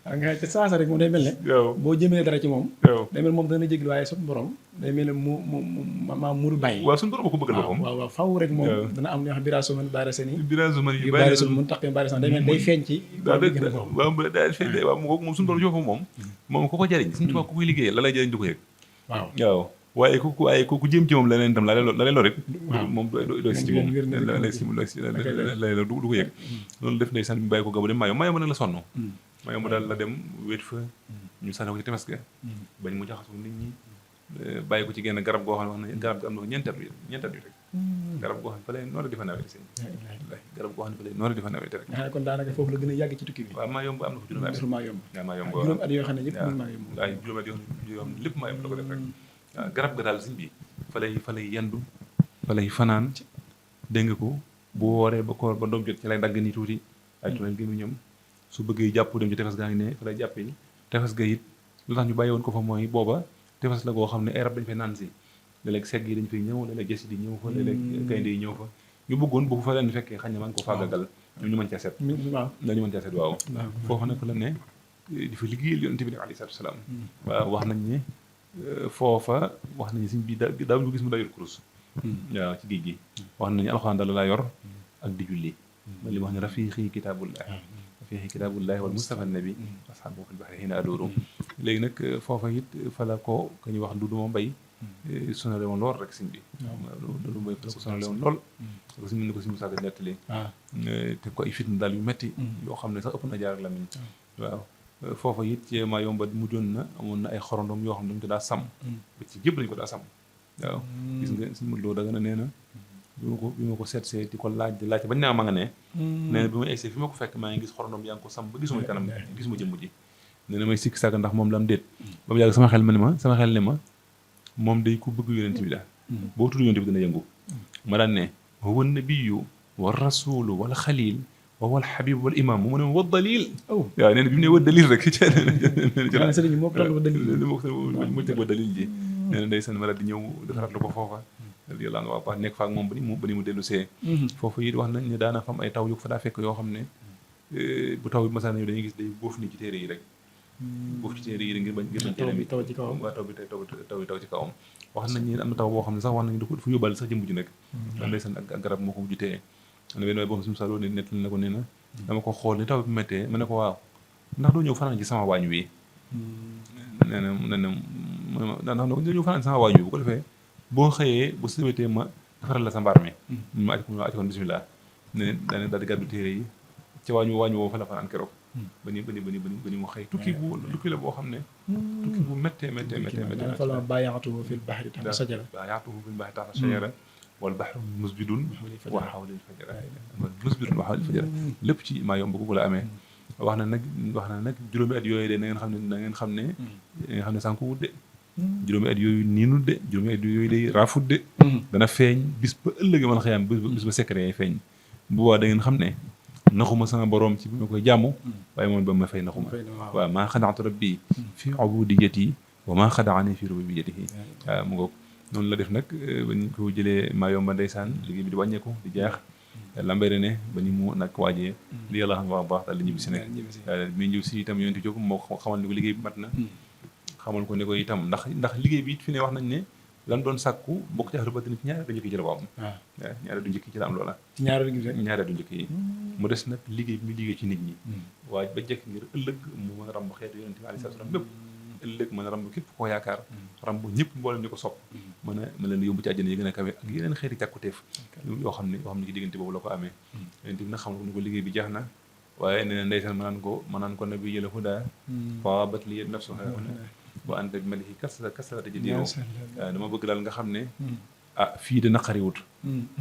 waaw nga te saasa rek moom day mel ne boo jëmee dara ci moom day mel moom dana jéglu waaye suñu borom day mel ne mu muru bàyyi waaw suñu borom ko bëggal boppam waaw faw rek moom dana am ñoo xam birasuman barisani yi barisul mun tax barisan day mel day feeñ ci waaw day feeñ waaw moom suñu borom jox moom ku ko jariñ suñu tubaab ku koy liggéeyee la lay jariñ du ko yëg waaw waaye ku jëm ci moom leneen itam la lay lor it moom doo si ci moom lay du ko yëg loolu def ndeysaan bi bàyyi ko Gabon dem Mayomba nag la sonn Mayomba daal la dem wéet fa ñu sànni ko ci tefes ga bañ mu jaxasoo nit ñi bàyyi ko ci genn garab goo xam ne wax na garab gi am na ko ñeenteel yu rek garab goo xam ne fa lay noora di fa nawete sëñ garab goo xam ne fa lay noora di fa nawete rek kon daanaka foofu la gën a yàgg ci tukki bi waaw Mayomba am na fa juróomi at Mayomba juróomi at yoo xam ne yëpp Mayomba waaw juróomi at yoo xam ne lépp Mayomba la ko def rek waaw garab ga daal sëñ bi fa lay yendu fa lay fanaan dégg nga ko bu wooree ba koor ba doom jot ci lay dagg nii tuuti ay tunel gi mu ñoom su bëggee jàpp dem ci tefes gaa ngi ne fa lay jàppee tefes ga it lu tax ñu bàyyi woon ko fa mooy booba tefes la goo xam ne ay rab dañu fay naan si léeg-léeg segg yi dañu fay ñëw léeg-léeg ges yi di ñëw fa léeg-léeg gaynde yi ñëw fa ñu bëggoon bu fa leen fekkee xañ na man ko fàggagal ñu mën caa set dañu mën caa set waaw foofu nag la ne di fa liggéeyal yonent bi alayhi salaatu wasalaam waaw wax nañ ne foofa wax nañu suñ bi daaw ñu gis mu daa yor kurus waaw ci géej gi wax nañu alxuraan daal laa yor ak di julli man li ma wax ne rafiqi kitaabullah rafiqi kitaabullah wal mustafa nabi ashabu fil bahri hina adooro léegi nag foofa it fa la ko ka ñuy wax Dudu ma Mbay sonale woon lool rek siñ bi Dudu Mbay fa la ko sonale woon lool ko si mën na ko si Musaa Ka nettali te ko ay fitna daal yu metti yoo xam ne sax ëpp na jaar ak lamiñ waaw foofa it ci Mayomba mujjoon na amoon na ay xorondom yoo xam ne dañu ko daa sàmm ba ci yëpp dañu ko daa sàmm waaw gis nga suñu mën loo daga na nee na bi ma ko seetsee di ko laaj bañ naa ma nga ne nee na bi ma egsee fi ma ko fekk maa ngi gis xorondom yaa ngi ko sàmm ba gisuma kanam gisuma jëmm ji nee na may sikk sàkk ndax moom la am déet ba mu yàgg sama xel ne ma moom day ku bëgg yonent bi daal boo tudd yonent bi dana yëngu ma daan ne huwa nabiyyu wa rasulu wal xalil wal habib wal imam mu ne wa dalil waaw nee na bi mu ne wa dalil rek sëriñ moo ko wa dalil ji nee na ndeysaan ma daal di ñëw defaraat lu ko foofa yàlla nga waa nekk fa ak moom ba ni mu dellu see foofu it wax nañ ne daana fam ay taw yu fa daa fekk yoo xam ne bu taw bi masaan ñëw dañuy gis day boof ni ci téere yi rek buuf ci téere yi ngir bañ téere bi taw ci kawam waa taw bi taw ci kawam wax nañ ni am na taw boo xam ne sax wax nañ dafa yóbbaale sax jëmm ji nag ndeysaan ak garab moo ko mujj téye am na benn waay boo xam ne suñu saloo ne nett na ko nee na dama ko xool ni taw bi méttee ma ne ko waaw ndax doo ñëw fanaan ci sama waañ wi nee na ndax doo ñëw fanaan ci sama waañ wi bu ko defee boo xëyee bu sëwetee ma defaral la sa mbaar mi ma aj kon bismillah ne daane daal di gàddu téere yi ci waañ woowu fa la fanaan keroog ba ni mu xëy tukki la boo xam ne tukki bu méttee fa la baayaatuhu fil bahri tahta sajara wal bahru musbidun wa hawlil fajara lépp ci maa yomb ko la amee wax na nag juróomi at yooyu de na ngeen xam ne sànku wut de juróomi at yooyu niinut de juróomi at yooyu day raafut de dana feeñ bis ba ëllëgee man xëyam bis ba secret yi feeñ bu boobaa da ngeen xam ne naxuma sama borom ci bi ma koy jàmm waaye moom ba ma fay naxuma waaw maa xadaatu rabbi fi ubudiyati wa maa xadaani fi rububiyyatihi waaw mu ngoog noonu la def nag ba ñu ko jëlee maa yomba ndeysaan liggéey bi di wàññeeku di jeex lambere ne ba ni mu nag waajee li yàlla xam wax baax daal di ñibbi si nag mi ñëw si itam yonent jóg moo xamal ni ko liggéey bi mat na xamal ko ne ko itam ndax liggéey bi it fi ne wax nañ ne lan doon sàkku bokk ci ahlu badri ci ñaareel du njëkk yi ci la ko am waaw ñaareel du njëkk yi ci la am loola ñaareel du njëkk yi mu des nag liggéey bi muy liggéey ci nit ñi waaye ba jekk ngir ëllëg mu mën a ramb xeetu yonent bi alayhi salaam bépp ëllëg mën a ramb képp koo yaakaar ramb ñëpp mboolem ñu ko sopp mën a leen yóbbu ci àjjana yi gën a kawe ak yeneen xeeti càkkuteef yoo xam ne ci diggante boobu la ko amee yonent bi nag xam ko ni ko liggéey bi jeex na waaye nee na ndeysaan ma naan ko nabi yëla huda faabat li nafsu wa anta bi malihi kasrata jadiru dama bëgg daal nga xam ne fii de naqariwut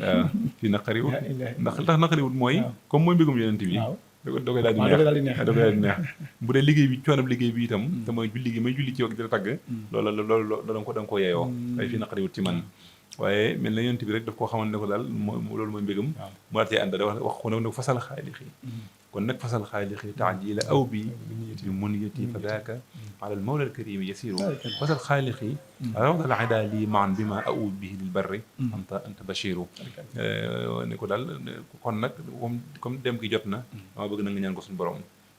waaw fii naqariwut ndax li tax naqariwut mooy comme mooy mbégum yonent bi da koy daal di neex bu dee liggéey bi coonam liggéey bi itam te mooy julli gi may julli ci wag di la tagg loolu da nga ko yeeyoo waaye fii naqariwut ci man waaye mel na yonent bi rek daf koo xamal ne ko daal loolu mooy mbégam mu daal cee ànd da wax ko ne ko fasal xaalixi kon nag fasal xaalixi taajila aw bi bi muniyati fa daaka ala al mawla al karim yasiru fasal xaalixi rawdal ada lii maan bi ma aw bihi lil barri anta bashiru ne ko daal kon nag comme dem gi jot na dama bëgg na nga ñaan ko suñu borom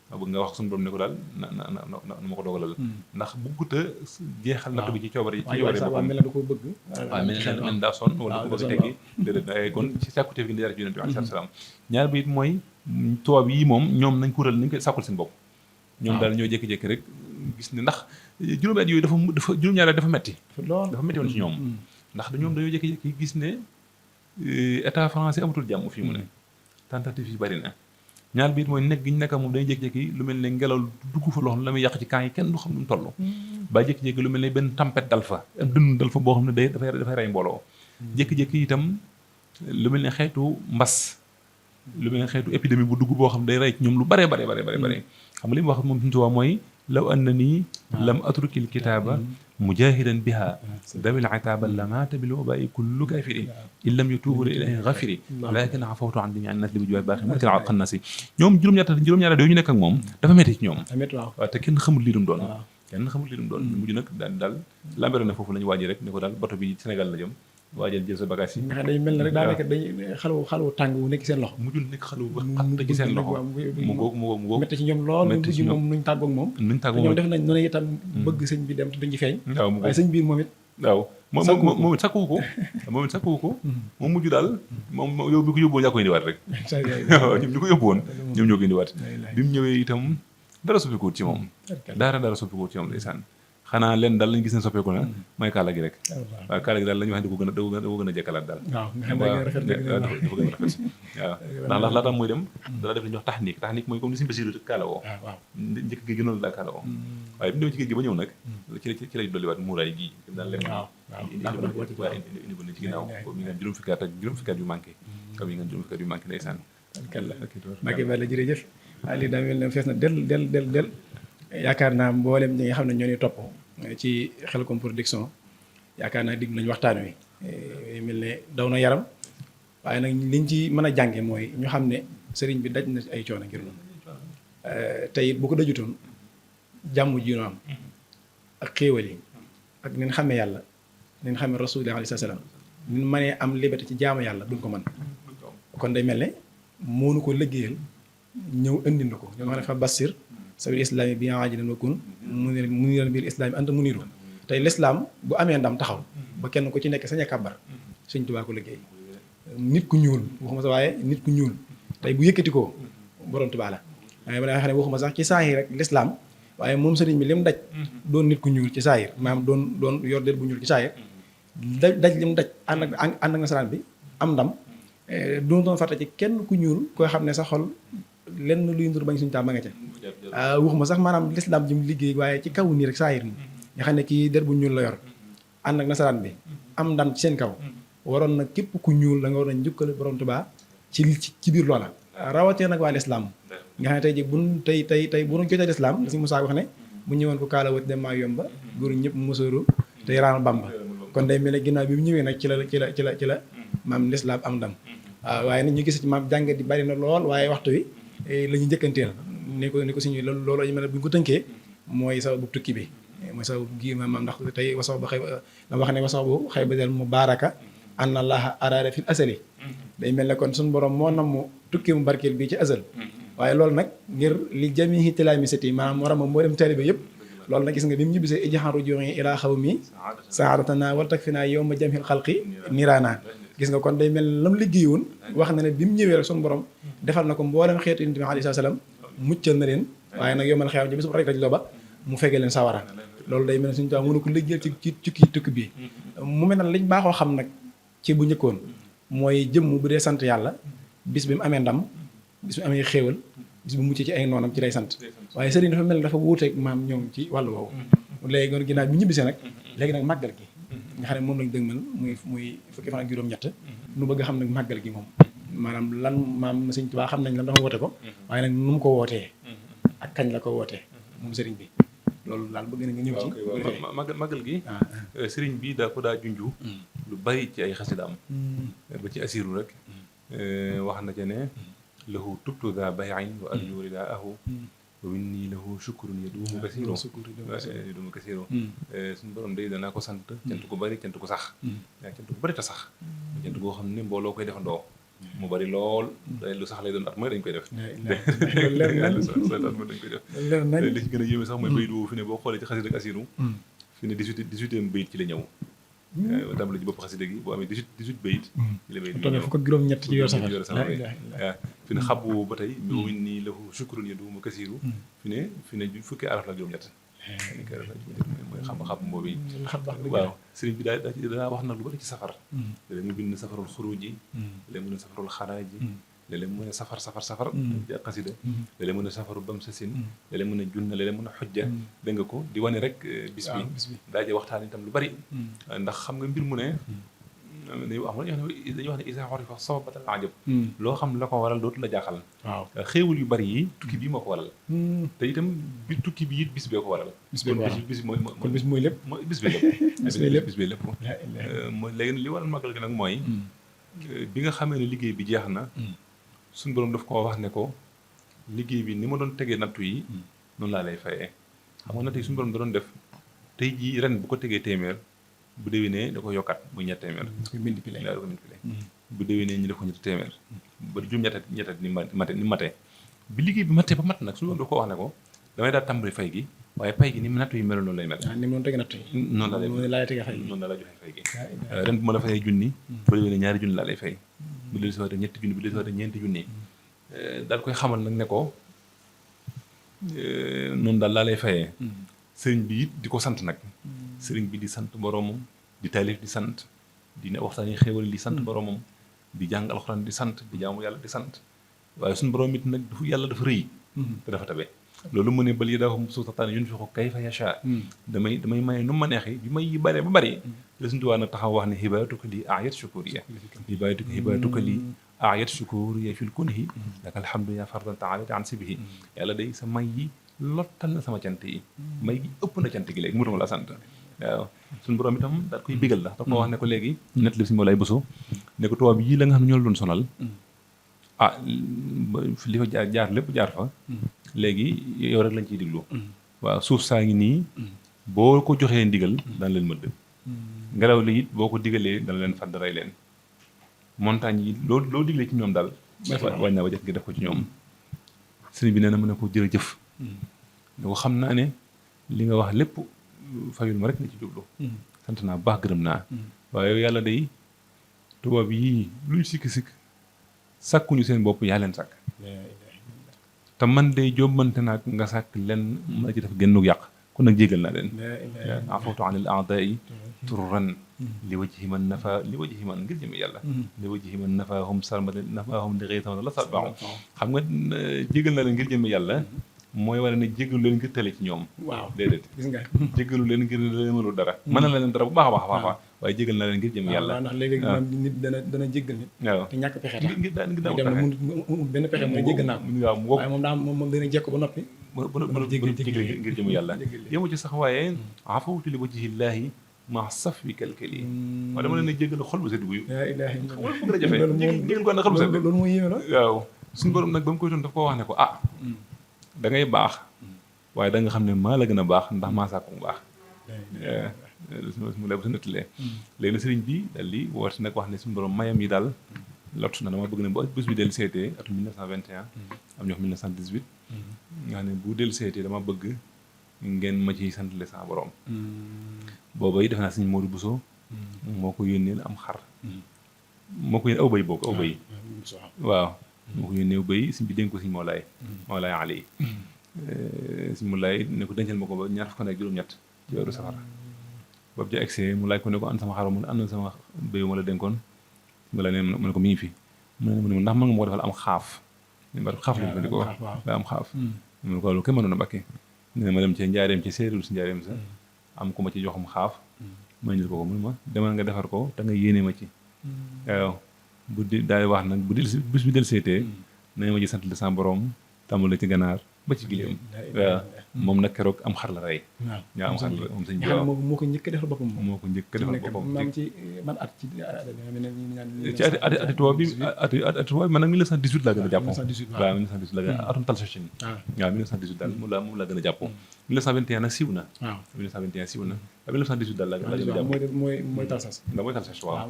ma bëgg nga wax suñu borom ne ko daal na ma ko dogalal ndax bëggut a jeexal natt bi ci coobare boppam mel na du ko bëgg waaw mel daa sonn wala du ko bëgg teggi déedéet kon ci sàkkuteef gi di jaar ci yonent bi alayhi salaam ñaar bi it mooy tubaab yi moom ñoom nañ kuréel nañ koy sàkkul seen bopp ñoom daal ñoo jékki-jékki rek gis ne ndax juróomi at yooyu dafa juróom-ñaari at dafa metti woon ci ñoom ndax ñoom dañoo jékki-jékki gis ne état français amatul jàmm fii mu ne tentative yi bari na ñaar bi it mooy nekk gi ñu nekk moom dañuy jékki-jékki lu mel ne ngelaw dugg fa loo xam ne la muy yàq ci camp yi kenn du xam nu mu toll ba jékki-jékki lu mel ne benn tempête dal fa ak dënn dal fa boo xam ne dafay rey mbooloo jékki-jékki itam lu mel ne xeetu mbas lu mel ne xeetu épidémie bu dugg boo xam ne day rey ci ñoom lu bare xam nga li mu wax moom suñu tubaab mooy law anna nii lam atrukil kitaaba mujahidan biha dawil itaaba lamaata bil wabai kullu kafiri in lam yutuubu li ilahi gafiri walakin afawtu an dimi an nas li bu jiwaay baaxi mutil xannasi ñoom juróom-ñaari yooyu ñu nekk ak moom dafa metti ci ñoom waaw te kenn xamul lii dum doon mujj nag daal lambere na foofu la ñu waajee rek ne ko daal bato bi Sénégal la jëm waajal jël sa bagage yi. nga xam ne dañu mel ne rek daa nekk dañuy xalu tàng bu nekk seen loxo. mujjul nekk xalu ba xatt ci seen loxo. mu ngoog métti ci ñoom lool. métti ci ñoom nuñ tàggoog moom. ñoom def nañ noonu itam bëgg sëñ bi dem te duñ ci feeñ. waaye sëñ biir moom it. moom it sakkuwu ko. moom mujj daal moom yow bi ko yóbbuwoon yaa koy indiwaat rek. waaw ñoom ñu ko yóbbuwoon. ñoom ñoo koy indiwaat. bi mu ñëwee itam dara soppikuwut ci moom. dara soppikuwut ci moom ndeysaan. xanaa leen daal lañu gis ne soppeeku na mooy kaala gi rek waaw kaala gi daal la ñu wax ne da ko gën a jekkalaat daal dafa gën a rafet waaw ndax laata muy dem dala def li ñuy wax taxnique mooy comme ni suñu Basiru kaala woo njëkk gi gënoon daa kaala woo waaye bi mu demee ci géej gi ba ñëw nag ci lay dolliwaat muuraay gi daal leen indi ko ne ci ginnaaw comme yi ngeen juróom fukki at yu manqué ndeysaan Mbacke Balla jërëjëf waaye lii daa mel ne fees na del yaakaar naa mboolem ñi nga xam ne ñoo ñuy topp ci Khelcom Production yaakaar naa digg nañu waxtaan wi mel ne daw na yaram waaye nag liñ ci mën a jànge mooy ñu xam ne sëriñ bi daj na ay coono ngir noonu te it bu ko dajutoon jàmm ji ñu am ak xéewal yi ak ni ñu xamee yàlla ni ñu xamee Rasulullah alayhi salaam ni ñu mënee am liberté ci jaamu yàlla duñ ko mën kon day mel ne moo nu ko liggéeyal ñëw indi na ko ñu wax ne fa Bassir sabil islaami bi aajilan wa kun muniran bil islaami anta muniru tey l'islam bu amee ndam taxaw ba kenn ku ci nekk sañ a kàbbar Sëñ Tuubaa ko liggéey nit ku ñuul waxuma sax waaye nit ku ñuul tey bu yëkkati ko borom Tuubaa la waaye ba nga xam ne waxuma sax ci saahir rek l'islam waaye moom sëriñ bi lim daj doon nit ku ñuul ci saahir maanaam doon yor der bu ñuul ci saahir daj lim daj ànd ak nasaraan bi am ndam doon fàtte ci kenn ku ñuul koo xam ne sa xol lenn luy ndur bañ Sëñ Tuubaa ma nga ca waxuma sax maanaam l'islam ji mu liggéey waaye ci kaw nii rek saahir ni nga xam ne kii der bu ñuul la yor ànd ak nasaraan bi am ndam ci seen kaw waroon na képp ku ñuul la nga war a njukkale borom Tuubaa ci biir loola rawatee nag waa l'islam nga xam ne tey ji buñ tey bu ñu jotee l'islam la si Musaa wax ne bu ñëwoon ko kaala wati dem maa yomba góor ñëpp mosóoru tey raanal Bàmba kon day mel ne ginnaaw bi mu ñëwee nag ci la maam l'islam am ndam waaw waaye nag ñu gis ci maam jàngat di bari na lool waaye waxtu wi la ñu njëkkanteel ni ko suñu loolu ñu mën a bu ñu ko tënkee mooy sababu tukki bi mooy sababu gi maam ndax tey wasaw ba xëy la wax ne wasaw bu xëy ba del mu baaraka anna allaha araada fil asali day mel ne kon suñu borom moo nam mu tukki mu barkeel bii ci asal waaye loolu nag ngir li jamihi tilaamisati maanaam war a moom moo dem taalibe yëpp loolu nag gis nga bi mu ñibbisee ijharu ju'i ilaa xawmi saadatana wal takfina yawma jamhil xalqi niraana gis nga kon day mel ne lam liggéeyoon wax na ne bi mu ñëwee rek suñu borom defal na ko mboolem xeetu yonent bi alayhi salaam muccal na leen waaye nag yomal xew ci bis bu rek loo ba mu fekkee leen sawara loolu day mel ne suñu taw mënu ko liggéeyal ci tukki bi mu mel ne liñ baaxoo xam nag ci bu njëkkoon mooy jëmm bu dee sant yàlla bis bi mu amee ndam bis bi mu amee xéewal bis bu muccee ci ay noonam ci lay sant waaye sëriñ dafa mel ne dafa wuuteeg maam ñoom ci wàllu woowu léegi kon ginnaaw bi ñibbisee nag léegi nag màggal gi nga xam ne moom lañ dëgmal muy fukki fan ak juróom-ñett nu bëgg a xam nag màggal gi moom maanaam lan maam Sëñ Tuubaa xam nañ lan dafa woote ko waaye nag nu mu ko wootee ak kañ la ko wootee moom sëriñ bi loolu daal bëgg na nga ñëw ci màggal gi sëriñ bi daa ko daa junju lu bari ci ay xasidaam ba ci asiru rek wax na ca ne lahu tubtu daa bayin wa arju ridaahu wa winni lahu shukrun yaduumu kasiiro suñu borom day danaa ko sant cant ko bari cant ko sax cant ko bari te sax cant koo xam ne mbooloo koy defandoo mu bari lool lu sax lay doon at mooy dañ koy def li ci gën a yéeme sax mooy bayit woowu fi ne boo xoolee ci xasida ak asiru fi ne 18 bayit ci la ñëw dama la ci bopp xasida gi boo amee 18 bayit ci la bayit ñëw fukk ak juróom-ñett ci yor safar waaw fi ne xab woowu ba tey mi win nii lahu shukrun yaduumu kasiiru fi ne fukki araf la juróom-ñett mooy xam-xam boobu waaw sëriñ bi daa wax na lu bari ci safar léeg-léeg mu bind safarul xuruji léeg-léeg mu ne safarul xaraaji léeg-léeg mu ne safar xasida léeg-léeg mu ne safaru bamsasin léeg-léeg mu ne junna léeg-léeg mu ne xujja dégg nga ko di wane rek bis bi daaje waxtaan itam lu bari ndax xam nga mbir mu ne dañuy wax ne isa xorifa sababatal ajab loo xam la ko waral dootu la jaaxal waaw xéewal yu bari yi tukki bi moo ko waral te itam bi tukki bi it bis bee ko waral kon bis mooy lépp bis bi lépp mooy léegi li waral màggal gi nag mooy bi nga xamee ne liggéey bi jeex na suñu borom daf koo wax ne ko liggéey bi ni ma doon tegee nattu yi noonu laa lay fayee xam nga natt yi suñu borom da doon def tey jii ren bu ko tegee téeméer bu déwénee da ko yokkaat muy ñett téeméer da ko multiplié bu déwénee ñu def ko ñetti téeméer ba juróom-ñett ni mate bi liggéey bi matee ba mat nag suñu borom daf ko wax ne ko damay daal tàmbali fay gi waaye pay gi ni nattu yi meloon noonu lay mel ni mu doon tege nattu yi noonu laa tege fay gi noonu la joxe fay gi ren bu ma la fayee junni bu déwénee ñaari junni laa lay fay bu dee si waatee ñetti junni bu dee si waatee ñeenti junni daal koy xamal nag ne ko noonu daal laa lay fayee sëriñ bi it di ko sant nag sëriñ bi di sant boroomam di taalif di sant di waxtaani xéewal di sant boroomam di jàng alxuraan di sant di jaamu yàlla di sant waaye suñu boroom it nag yàlla dafa rëy te dafa tabe loolu mu ne bal yadaahu mabsuutataani yunfiqu kayfa yashaa damay maye nu ma neexee bi may bare ba bari la suñu tuwaa nag taxaw wax ne hibaatuka li ayat shukuriya hibaatuka li ayat shukuriya fil kunhi laka alhamdu ya fardan taala an sibihi yàlla day sa may yi lottal na sama cant yi may gi ëpp na cant gi léegi mu la sant waaw suñu borom itam daal koy bégal la dafa ko wax ne ko léegi net li si moo lay bësu ne ko tubaab yii la nga xam ne ñoo la doon sonal li fa jaar lépp jaar fa léegi yow rek lañ ciy diglu waaw suuf saa ngi nii boo ko joxee ndigal dana leen mëdd ngelaw li it boo ko digalee dana leen fàdd rey leen montagne yi loo diglee ci ñoom daal wañ naa ba jëf ngi def ko ci ñoom sëriñ bi nee na mën ne ko jërëjëf ne ko xam naa ne li nga wax lépp fayul ma rek nga ci jublu sant naa baax gërëm naa waaye yàlla day tubaab yii luñ sikk-sikk sàkkuñu seen bopp yaa leen sàkk te man day jombante naag nga sàkk leen mën a ci def génnug yàq kon nag jégal naa leen afawtu anil a'daai turran li wajhi man nafa li wajhi man ngir jëme yàlla li wajhi man nafahum sarmada nafahum li ghayri sama la sabaaxu xam nga jégal naa leen ngir jëme yàlla mooy war ne jégalu leen ngir tale ci ñoom waaw déedéet gis nga jégalu leen ngir leen mënul dara mën na leen dara bu baax a baax a baax waaye jégal naa leen ngir jëme yàlla ndax léeg-léeg moom nit dana jéggal nit waaw te ñàkk pexe tax ngir daa dem na mu benn pexe mooy jéggal naa ko waaw mu waaye moom dana jekko ba noppi ngir jëme yàlla yému ci sax waaye afawtu li wajhillaahi ma safwi kalkali waaw dama leen ne jégal xol bu sedd guyu laa ilaaha illallaah fu gën a jafe jégal ko ànd xol bu sedd loolu mooy yéeme la waaw suñu borom nag ba mu koy doon daf ko wax ne ko da ngay baax waaye da nga xam ne maa la gën a baax ndax maa sàkku mu baax mu la bu su nettalee léegi na sëriñ bi dal li woote nag wax ne suñu borom mayam yi daal lott na dama bëgg ne ba bés bi dellu seetee atum 1921 am ñoo xam 1918 nga xam ne bu dellu seetee dama bëgg ngeen ma ciy santale sama borom booba yi defe naa sëñ Modou Bousso moo ko yónneel am xar moo ko yónnee aw bëy boobu aw bëy waaw moo ko yónnee aw bëy sëñ bi dénk ko sëñ Mawlaay Ali sëñ Mawlaay ne ko dencal ma ko ba ñaar fukk ak juróom-ñett ci weeru safar boobu ja egsee mu laaj ko ne ko an sama xaram mu ne am na sama béyu ma la dénkoon mu la ne mu ne ko mi ngi fi mu ne ndax mën nga ma ko defal am xaaf ba xaaf lañu ko di ko wax ba am xaaf mu ne ko loolu kenn mënoon a bakke ne ma dem ci njaareem ci séeréer si njaareem sa am ku ma ci joxum xaaf ma indil ko mu ne ma demal nga defar ko te nga yéene ma ci waaw bu di daal wax nag bu bis bi del seetee nañ ma ci sant la sama borom tàmbale ci ganaar ba ci gileem waaw moom nag keroog am xar la rey ñaa am xar la moom sëñ bi waaw moo ko njëkk a defal boppam moo ko njëkk a defal boppam maam ci man at ci ci ati tubaab bi ati tubaab bi man nag 1918 laa gën a jàpp waaw 1918 la gën a atum talsachin waaw 1918 daal moom laa gën a jàpp 1921 nag siiw na waaw 1921 siiw na waaw 1918 daal laa gën a jàpp mooy talsas ndax mooy talsas waaw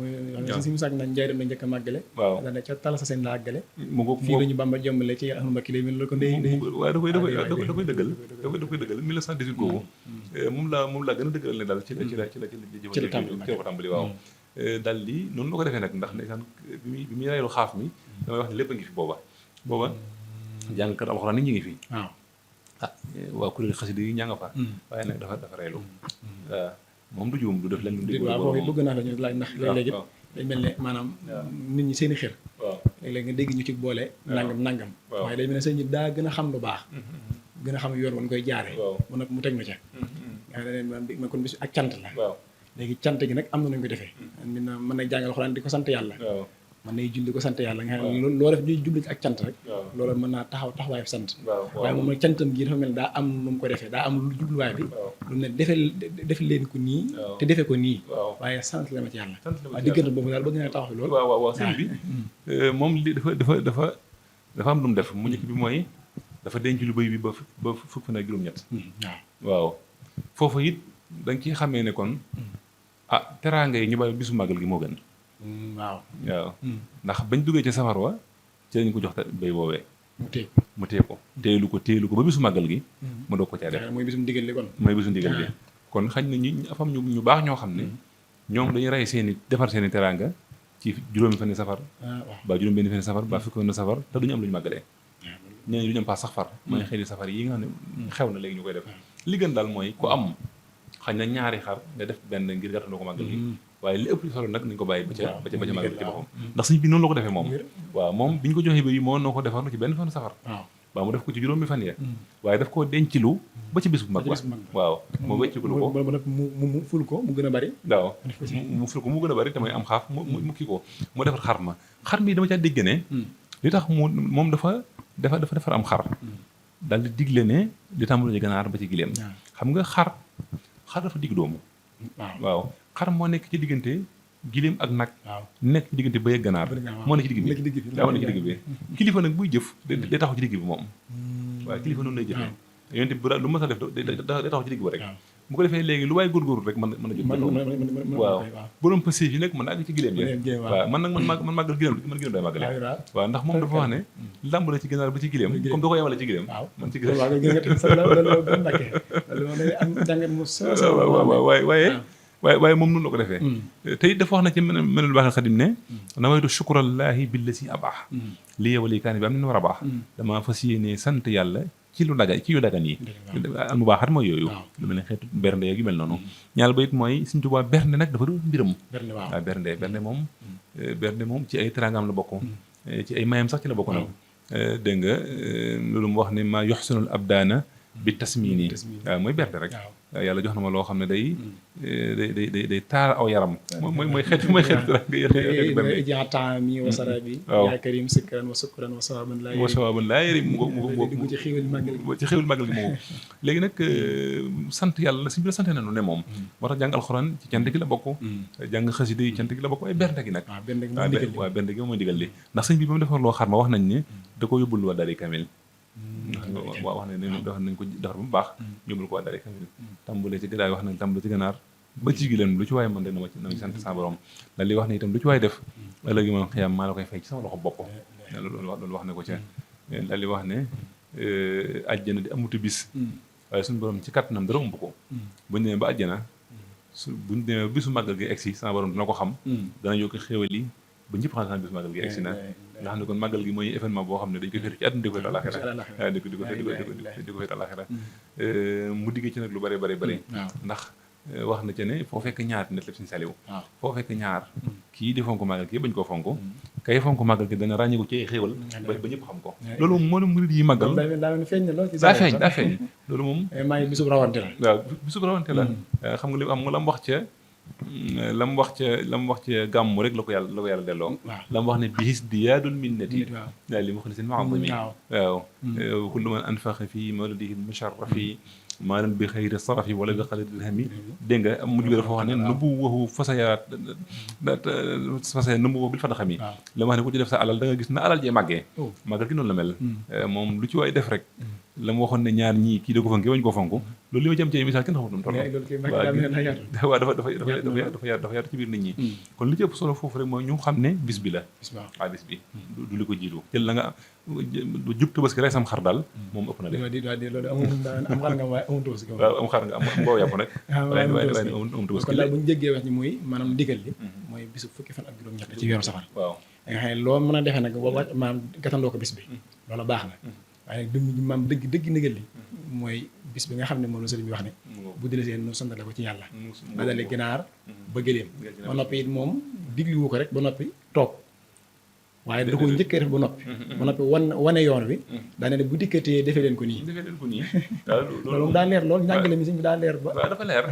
si mu sàkk nañ njaarim la njëkk a màggale waaw daane ca talsasen la àggale mu ko fii la ñu Bamba jombale ci Ahmadu Mbàkke lay mel la ko ndey waaye da koy dëggal da koy dëggal 1918 boobu moom laa gën a dëggal ne daal ci la ko tàmbali waaw daal di noonu la ko defee nag ndax ndeysaan bi muy reylu xaaf mi damay wax ne lépp a ngi fi booba jàngkat alxuraan ni ñu ngi fi waaw waa kuréel xasida yi ñaa nga fa waaye nag dafa reylu waaw moom du juum du def leen lu dégg waaw foofu bëgg naa la ñu laaj ndax léeg-léegi day mel ne maanaam nit ñi seen i xër léeg-léeg nga dégg ñu ci boole nangam waaye day mel ne sëñ ñi daa gën a xam lu baax gën a xam yoon wan koy jaaree mu nag mu teg na ca nga ne kon bis ak cant la léegi cant gi nag am na nañu ko defee mën na jàngal xuraan di ko sant yàlla mën nay julli ko sant yàlla nga xam ne loo def jublu ci ak cant rek loolu mën naa taxawaay sant waaye moom nag cantam gi dafa mel daa am lu mu ko defee daa am lu jubluwaay bi lu ne defe leen ko nii te defe ko nii waaye sant la ma ci yàlla waaw diggante boobu daal bëgg naa taxaw fi loolu waaw sëñ bi moom li dafa am lu mu def mu njëkk bi mooy dafa denc lu bëy bi ba fukk fan ak juróom-ñett waaw foofu it da nga ciy xamee ne kon teraanga yi ñu bàyyi bisu màggal gi moo gën waaw ndax bañ duggee ci safar wa ci lañu ko jox béy boobee mu téye ko téelu ko ba bisu màggal gi mu doog ko caa def mooy bisu ndigal li kon mooy bisu ndigal bi kon xañ na ñi afam ñu baax ñoo xam ne ñoom dañuy rey defar seeni teraanga ci juróomi fan safar ba juróom benn fan safar ba fukki fan safar te duñu am lu ñu màggalee ñeneen duñu am pas sax far mooy xëy safar yi nga xam ne xew na léegi ñu koy def li gën daal mooy ku am xañ na ñaari xar nga def benn ngir gàttandoo ko màggal gi waaye li ëpp solo nag nañu ko bàyyi ba ca màggal ci boppam ndax sëñ bi noonu la ko defee moom waaw moom bi ñu ko joxee ba yi moo noo ko defar ci benn fan safar waaw mu def ko ci juróomi fan ya waaye daf koo dencilu ba ci bis bu mag waaw mu wéccikulu ko mu ful ko mu gën a bari waaw mu ful ko mu gën a bari te mooy am xaaf mu kii ko mu defar xar mi dama caa dégg ne li tax moom dafa defar am xar daal di digle ne li tàmbali ganaar ba ci gileem xam nga xar dafa digg doomu waaw xar moo nekk ci diggante gileem ak nag nekk ci diggante bëy ak ganaar moo nekk ci digg bi moo nekk ci digg bi kilifa nag buy jëf day taxaw ci digg bi moom waaw kilifa noonu lay jëfee yonte bi lu mas a def day taxaw ci digg ba rek bu ko defee léegi lu waay góorgóorlu rek mën a jot waaw borom passif yi nag mën na àgg ci gileem yi waaw man nag man màggal gileem man gileem day màggale waaw ndax moom dafa wax ne lamb la ci ginaar ba ci gileem comme da ko yemale ci gileem man ci gileem waaye moom noonu la ko defee te it dafa wax na ci menul baaxal xadim ne nawaytu shukrallaahi billasi abaax lii wali kaani bi am nen war a baax dama fas yéene sant yàlla ci lu dagan yi al mu baaxat mooy yooyu lu mel ne xeetu bernde yeeg yu mel noonu ñaal ba it mooy Sëriñ Tuubaa bernde nag dafa doon mbiram waaw bernde moom ci ay teraangaam la bokk ci ay mayam sax ci la bokk nag dégg nga loolu mu wax ne ma yoxsunul abdaana bi tasmini waaw mooy bernde rek yàlla jox na ma loo xam ne day taar aw yaram mooy xeet jaataami wa sarabi yaa karim sikran wa sukran wa sawaban laa yarim mu ci xéwal màggal gi moom léegi nag sant yàlla si bi la sante nañu ne moom moo tax jàng alxuraan ci cant gi la bokk jàng xasida yi cant gi la bokk ay bernde gi nag waaw bernde gi moom mooy digal li ndax sëñ bi ba mu defar loo xar ma wax nañ ne da ko yóbbul waa dari kamil waaw wax ne nañ ko defar ba mu baax yóbbul ko waa dari kamil tàmbalee ci gëdaay wax nañ tàmbalee ci ganaar ba ci gileem lu ci waay mën de na ma ci sant sa borom daal li wax ne itam lu ci waay def ëllëg yi man xiyam maa la koy fay ci sama loxo bopp loolu wax ne ko ca daal li wax ne àjjana di amutu bis waaye suñu borom ci kattanam dara umb ko buñu demee ba àjjana buñu demee ba bisu màggal gi egsi sama borom dina ko xam dana yokk xéwal yi ba ñëpp xam ne bisu màggal gi egsi na nga xam ne kon màggal gi mooy événement boo xam ne dañ koy féete ci àdduna di ko féete àllaaxira di ko féete àllaaxira mu diggee ci nag lu bëri ndax wax na ci ne foo fekk ñaar net la Sëriñ Saliou foo fekk ñaar kii di fonk màggal gi bañ koo fonk kay fonk màggal gi dana ràññeeku ci ay xéewal ba ñëpp xam ko loolu moom moo ne murid yi màggal daa feeñ loolu moom maa ngi bisub rawante la waaw bisub rawante la xam nga li am nga la mu wax ca gàmmu rek la ko yàlla delloo la mu wax ne bihis di yaadul minnati daal li ma xam ne seen maazimi waaw kullu man anfaqa fii mawlidihi musharrafi maanaam bi xëyri sarafi wala bi xale dirhami dégg nga mujj bi dafa wax ne nubu waxu fasaya nubu waxu bil fadaxami la ma wax ne ku ci def sa alal da nga gis na alal jee màggee màggal gi noonu la mel moom lu ci waay def rek la mu waxoon ne ñaar ñii kii da ko fonk wañ ko fonk loolu li ma ci am ci ay misaal kenn xamut nu mu toll waaw dafa yaatu ci biir nit ñi kon li ci ëpp solo foofu rek mooy ñu xam ne bis bi la waaw bis bi du li ko jiitu jël la nga jub tabaski rek sam xar daal moom ëpp na def waaw am xar nga am boo yàpp nag waaye am tabaski kon daal bu ñu jéggee wax ni muy maanaam ndigal li mooy bisu fukki fan ak juróom-ñett ci weeru safar waaw da nga xam ne loo mën a defee nag maanaam gàttandoo ko bis bi loolu baax na waaye nag maam dëgg ndigal li mooy bis bi nga xam ne moom la sëriñ bi wax ne bu dile seen nu santale ko ci yàlla ba dale ginaar ba gëléem ba noppi it moom digliwu ko rek ba noppi toog waaye da ko njëkkee def ba noppi wane yoon wi daane ne bu dikkatee defee leen ko nii loolu moom daa leer loolu njàngale mi sëñ bi daa leer ba waaw dafa leer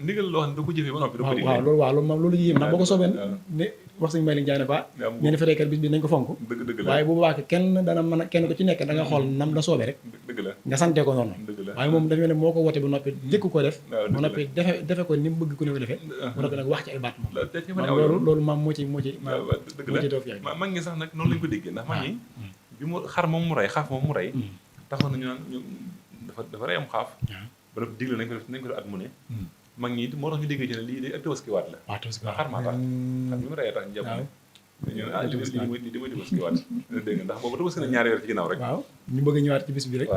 ndigal loo xam ne da ko jëfee ba noppi da ko digle waaw loolu moom loolu yéem ndax boo ko soobee ne wax sëñ Malick Ndiaye ne fa ñeeni fereekat bis bi nañ ko fonk waaye bu boobaa kenn dana mën a kenn ko ci nekk da nga xool nam la soobee rek nga sante ko noonu waaye moom dafa ne moo ko wote ba noppi njëkk ko def ba noppi defe ko ni mu bëgg ku ne ko defee ba noppi nag wax ci ay baat moom loolu maam moo ci doo fi mag ñi sax nag noonu lañu ko déggee ndax mag ñi bi mu xar moom mu rey xaaf moom mu rey taxoon nañu naan dafa rey am xaaf ba noppi digle nañ ko def at mu ne mag ñi moo tax ñu déggee ci ne lii de ak tabaskiwaat la xar maa tax xam bi mu reyee tax ñu jàpp ne ñu lii mooy tabaskiwaat dégg nga ndax boobu tabaski na ñaari weer ci ginnaaw rek waaw ñu bëgg a ñëwaat ci bis bi rek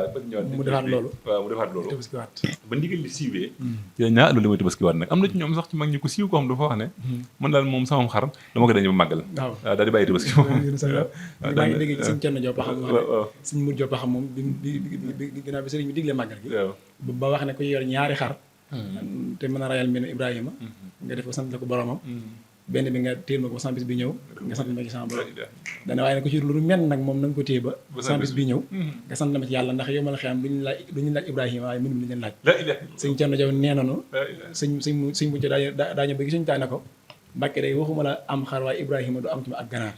mu defaat loolu tabaskiwaat ba ndigal li siiwee ci la ñaa loolu li mooy tabaskiwaat nag am na ci ñoom sax ci mag ñi ko siiw ko xam dafa wax ne man daal moom sama xar dama ko dañu ba màggal waaw daal di bàyyi tabaski maa ngi dégg ci suñ Cerno Jóob xam suñ Mur Jóob xam moom bi ginnaaw bi sëriñ bi digle màggal gi ba wax ne ko yor ñaari xar te mën a rayal mel Ibrahima nga def ko sant ko boromam benn bi nga téel ma ko sans bis bi ñëw nga sant ma ci sama borom dana waaye ne ko ci lu mel nag moom na nga ko téye ba sans bis bi ñëw nga sant ma ci yàlla ndax yow ma la xam lu ñu laaj Ibrahima waaye mënum li leen laaj sëñ Cerno Jaw nee nanu sëñ bu ci daañu bëgg suñu taay na ko Mbàkke day waxuma la am xar waaye Ibrahima du am ci ma ak ganaar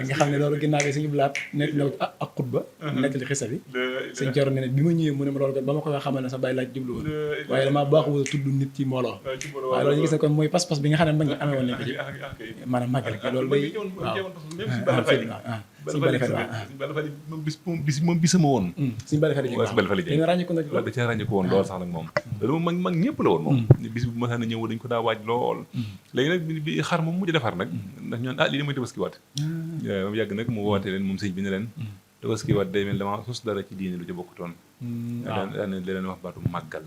nga xam ne loolu ginnaaw gi suñu blaat nekk na ak xutba nekk li xisa bi sëñ Cerno ne bi ma ñëwee mu ne ma loolu kat ba ma ko xamal ne sa bàyyi laaj jublu woon waaye damaa baaxul tudd nit ci mbooloo waaye loolu ñu gis ne kon mooy pas-pas bi nga xam ne mag ñi amee woon nañ ko ci maanaam màggal gi loolu day waaw Sëñ Balla Fally waaw Sëñ Balla Fally moom bisama woon. Sëñ Balla Fally waaw Sëñ Balla Fally da nga ràññeeku nag da cee ràññeeku woon lool sax nag moom loolu moom mag ñëpp la woon moom bis bu masaan a ñëw dañ ko daa waaj lool léegi nag bi xar moom mujj defar nag ndax ñoon lii mooy tabaski waat yàgg nag mu woote leen moom sëñ bi ne leen tabaski waat day mel dama sos dara ci diine lu ca bokkutoon daan leen wax baatu màggal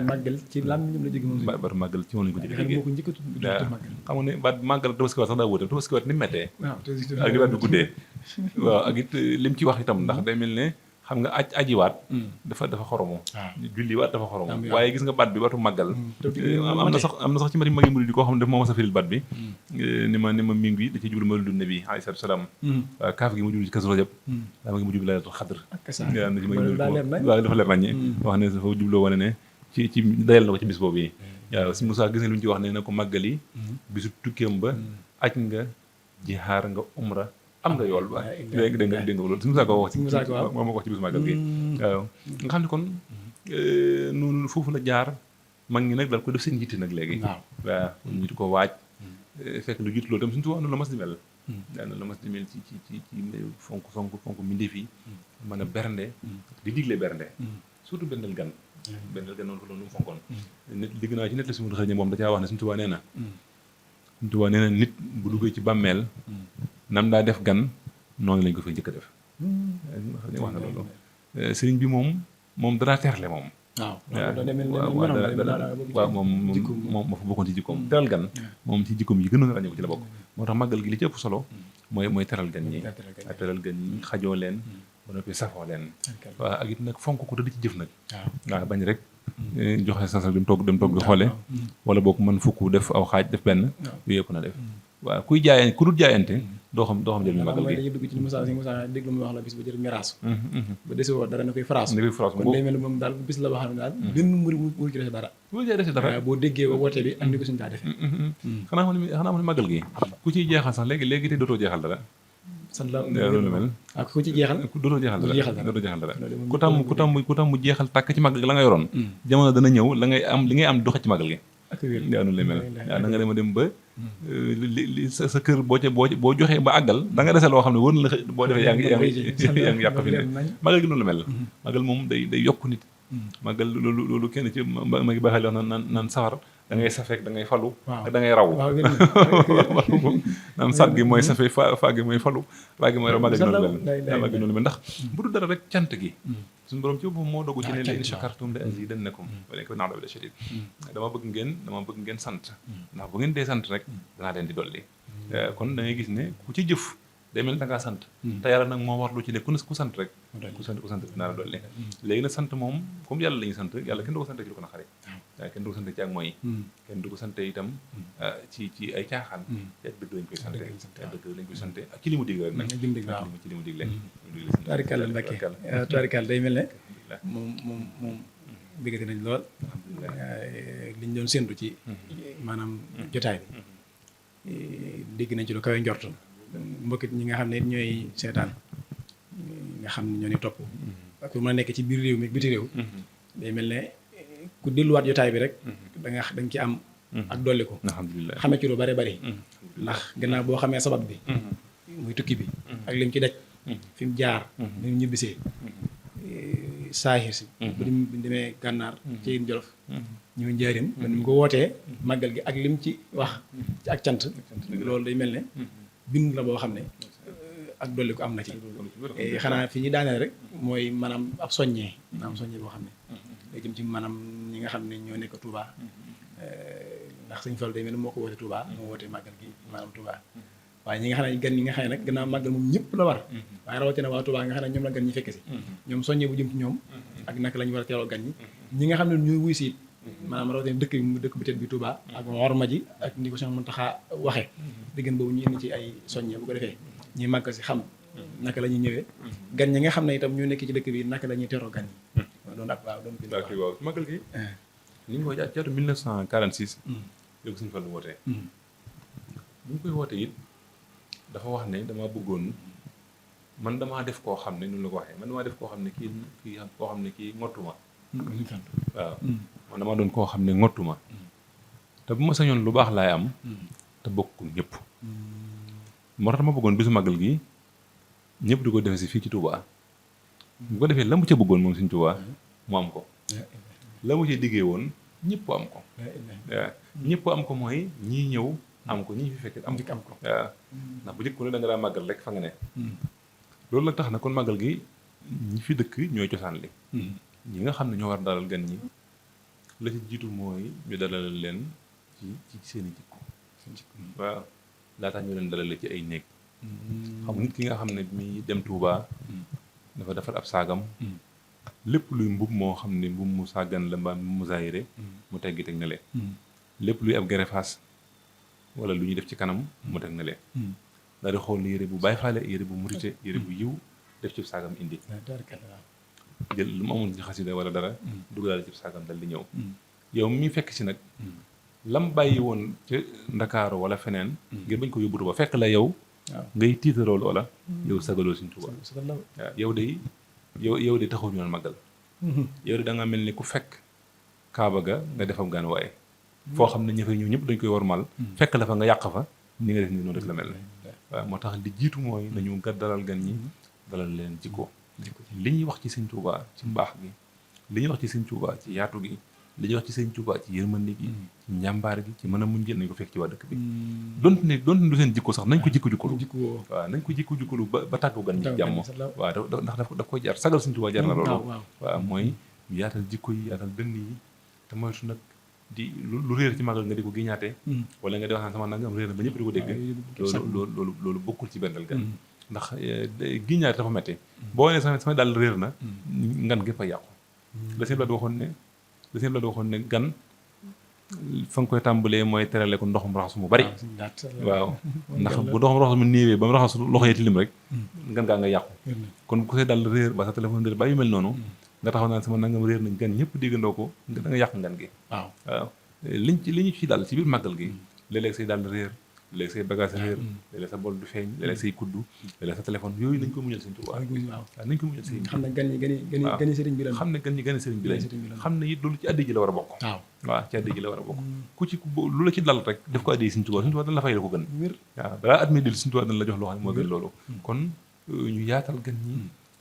màggal ci lan ñoom la jóge moom baatu màggal ci moom lañu ko jóge moo ko njëkk a tudd màggal xam nga ne baat màggal tabaski waat sax daa wóote tabaski waat ni mu méttee waaw ak di baat bi guddee waaw ak it lim ci wax itam ndax day mel ne xam nga ajiwaat dafa xoromo julliwaat dafa xoromo waaye gis nga baat bi baatu màggal am na sax ci magi murid yi koo xam ne daf moo mas a firil baat bi ni ma mi ngi da ci jublu mawlidu nabi alayhi salaatu salaam waaw kaaf gi mu jublu ci kasu rajab daa ma ngi mu jublu laylatul xadr na ci magi murid waaw dafa leer naññi wax ne dafa jubloo wane ne ci dayal na ko ci bis boobu yi waaw si Moussa gis nga lu ñu ci wax ne na ko màggali bisu tukkeem ba aj nga jihaar nga umra am nga yool ba dégg nga loolu si Moussa ko wax moom ko wax ci bisu màggal gi waaw nga xam ne kon noonu foofu la jaar mag ñi nag daal ko def seen njiite nag léegi waaw ñu di ko waaj fekk lu jiitu loolu tam suñu tubaab noonu la mas di mel daana la mas di mel ci fonk mbindeef yi mën a bernde di digle bernde surtout bendel gan noonu ko loolu mu fonkoon nit dégg naa ci net la si mu xëy moom da caa wax ne suñu tubaab nee na nit bu duggee ci bàmmeel nam daa def gan noonu lañ ko fa njëkk a def wax na loolu sëriñ bi moom danaa terle moom waaw moom moo fa bokkoon ci jikkoom teral gan moom ci jikkoom yi gënoon a ràññee ko ci la bokk moo tax màggal gi li ci ëpp solo mooy teral gan ñi teral gan ñi xajoo leen ba noppi safoo leen waaw ak it nag fonk ko te di ci jëf nag waaw bañ rek joxe sansa dem toog di xoole wala boog mën fukk def aw xaaj def benn yooyu yëpp na def waaw ku dul jaayante doo xam jël màggal gi dañuy dugg ci Moussa déglu mu wax la bis ba jël miraasu ba dese woo dara na koy faraasu kon day mel ne moom daal bis la boo xam ne daal benn muri mu ci dese dara waaw boo déggee woote bi andi ko suñu daa defee xanaa ma ne màggal gi ku ciy jeexal sax léegi te dootoo jeexal dara loolu mel ak ku ci jeexal dootoo jeexal dara ku tam mu jeexal tàkk ci màggal gi la nga yoroon jamono dana ñëw li ngay am doxe ci màggal gi waaw noonu lay mel waaw da nga dem ba sa kër boo joxee ba àggal da nga dese loo xam ne wër na la boo defee yaa ngi yàq fi ne màggal gi noonu la mel màggal moom day yokk nit màggal loolu kenn ci ma ngi baaxee wax naan safar da ngay safeek da ngay falu ak da ngay raw naan sat gi mooy safe fa gi mooy falu waa gi mooy raw màggal gi noonu la mel ndax bu dul dara rek cant gi suñu borom ci boppam moo dogu ci ne la in shakartum la azidannakum wala ko na'am la shadid dama bëgg ngeen sant ndax bu ngeen dee sant rek danaa leen di dolli kon da ngay gis ne ku ci jëf day mel da ngaa sant te yàlla nag moo war lu ci ne ku sant rek ku sant dinaa la dolli léegi nag sant moom comme yàlla la ñuy sant yàlla kenn du ko sant ci lu ko naqari waaye kenn du ko sant ci ak mooy kenn du ko sant itam ci ay caaxaan ci ak dëgg lañ koy sante ak ci li mu digle rek nag ci li mu digle tubaarikàlla Mbacke tubaarikàlla day mel ne moom bëggati nañ lool liñ doon séntu ci maanaam jotaay bi dégg nañ ci lu kawe njortu mbokkit ñi nga xam ne ñooy seetaan nga xam ne ñoo ni topp ak ku mën a nekk ci biir réew mi biti réew day mel ne ku delluwaat jotaay bi rek da nga ci am ak dolli ko alhamdulilah xamee ci lu bare bari ndax gannaaw boo xamee sabab bi muy tukki bi ak lim ci daj fi mu jaar ni mu ñibbisee saahir si bu ñu demee gànnaar ci yéen jolof ñëw njaarim ba ni mu ko wootee màggal gi ak lim ci wax ci ak cant loolu day mel ne bind la boo xam ne ak dolli ko am na ci xanaa fi ñu daaneel rek mooy maanaam ab soññee boo xam ne day jëm ci maanaam ñi nga xam ne ñoo nekk Touba ndax Sëñ Fallu day mel ne moo ko woote Touba moo woote màggal gi maanaam Touba waaye ñi nga xam ne gan ñi nga xam ne nag gannaaw màggal moom ñëpp la war waaye rawatina waa Touba nga xam ne ñoom la gan ñi fekke si ñoom soññee bu jëm ci ñoom ak naka la ñu war a teewal gan ñi nga xam ne ñooy wuy si maanaam rawatina dëkk bu tedd bi Touba ak worma ji ak ni ko Cheikh Mountakha waxee diggante boobu ñu indi ci ay soññee bu ko defee ñuy màggal si xam naka la ñuy ñëwee gan ñi nga xam ne itam ñu nekk ci dëkk bi naka la ñuy teroo gan ñi doon ak waaw doon bind waaw màggal gi ni ñu ko jaatu 1946 yow Sëñ Fallu wootee bu ñu koy wootee it dafa wax ne dama bëggoon man damaa def koo xam ne nu la ko waxee man damaa def koo xam ne kii ngottuma waaw man damaa doon koo xam ne ngottuma te bu ma sañoon lu baax laay am te bokkul ñëpp moo tax dama bëggoon bisu màggal gi ñëpp di ko defee si fii ci Touba bu ko defee la mu ca bëggoon moom Sëñ Touba mu am ko la mu ca diggee woon ñëpp am ko waaw ñëpp am ko mooy ñii ñëw am ko ñii fi fekkee am ko waaw ndax bu njëkk ne da nga daa màggal rek fa nga ne loolu nag tax na kon màggal gi ñi fi dëkk ñooy cosaan li ñi nga xam ne ñoo war dalal gan ñi la ci jiitu mooy ñu dalal leen ci seen i jikko waaw laataa ñu leen dalale ci ay néeg xam nit ki nga xam ne mi dem Touba dafa defar ab saagam lépp luy mbub moo xam ne mbub mu sàggan la mbaa mu zaayire mu teggi teg na lee lépp luy ab gerefaas wala lu ñuy def ci kanam mu teg na lee daal di xool yére bu bàyyi faale yére bu murite yére bu yiw def ci saagam indi jël lu mu amoon ci xasida wala dara dugalaale ci saagam dal di ñëw yow mi fekk si nag lam bàyyi woon ca Ndakaaru wala feneen ngir bañ ko yóbbu Tuuba fekk la yow ngay tiitaroo loola yow sagaloo Sëñ Tuuba waaw yow de taxul ñu naan màggal yow de da nga mel ni ku fekk Kaaba ga nga defam gaan waaye foo xam ne ña fay ñëw ñëpp dañ koy wormal fekk la fa nga yàq fa ni nga def ni noonu rek la mel ne waaw moo tax li jiitu mooy nañu dalal gan ñi dalal leen jikko li ñuy wax ci Sëñ Tuuba ci mbaax gi li ñuy wax ci Sëñ Tuuba ci yaatu gi li ñuy wax ci Sëñ Tuuba ci yërmande gi ci njàmbaar gi ci mën a muñ jël nañ ko fekk ci waa dëkk bi donte ne du seen jikko sax nañ ko jikko-jikkalu waaw nañ ko jikko-jikkalu ba tàggu gan ñi jàmm waaw ndax daf koy jar sagal Sëñ Tuuba jar na loolu waaw mooy ñu yaatal jikko yi yaatal dënn yi te moytu nag di lu réer ci màggal nga di ko giñaate wala nga di wax naan sama nangam réer na ba ñëpp di ko dégg loolu bokkul ci bennal gan ndax giñaate dafa metti boo nee sama daal réer na ngan gépp a yàqu la seen la waxoon ne gan fa nga koy tàmbalee mooy terale ko ndoxum raxasu mu bari waaw ndax bu ndoxum raxasu mu néewee ba mu raxasu loxo yi tilim rek gan gaa nga yàqu kon ku say dal réer ba sa téléphone réer ba yu mel noonu nga taxaw naan sama nangam réer nañ gan ñëpp déggandoo ko da nga yàq ngan gi waaw li ñu ci dal ci biir màggal gi léeg-léeg say dal réer léeg-léeg say bagage réer léeg-léeg sa bol du feeñ léeg-léeg say kuddu léeg-léeg sa téléphone yooyu nañ ko muñal Sëñ Tuubaa waaw nañ ko muñal sëriñ bi xam ne gan ñi gën sëriñ bi lañ xam ne gan ñi gën sëriñ bi lañ xam ne it loolu ci addi ji la war a bokk waaw ci addi ji la war a bokk ku ci lu la ci dal rek def ko addi Sëñ Tuubaa Sëñ Tuubaa dañ la fay la ko gën waaw balaa at mi dil Sëñ Tuubaa dañ la jox loo xam ne moo gën loolu kon ñu yaatal gan ñi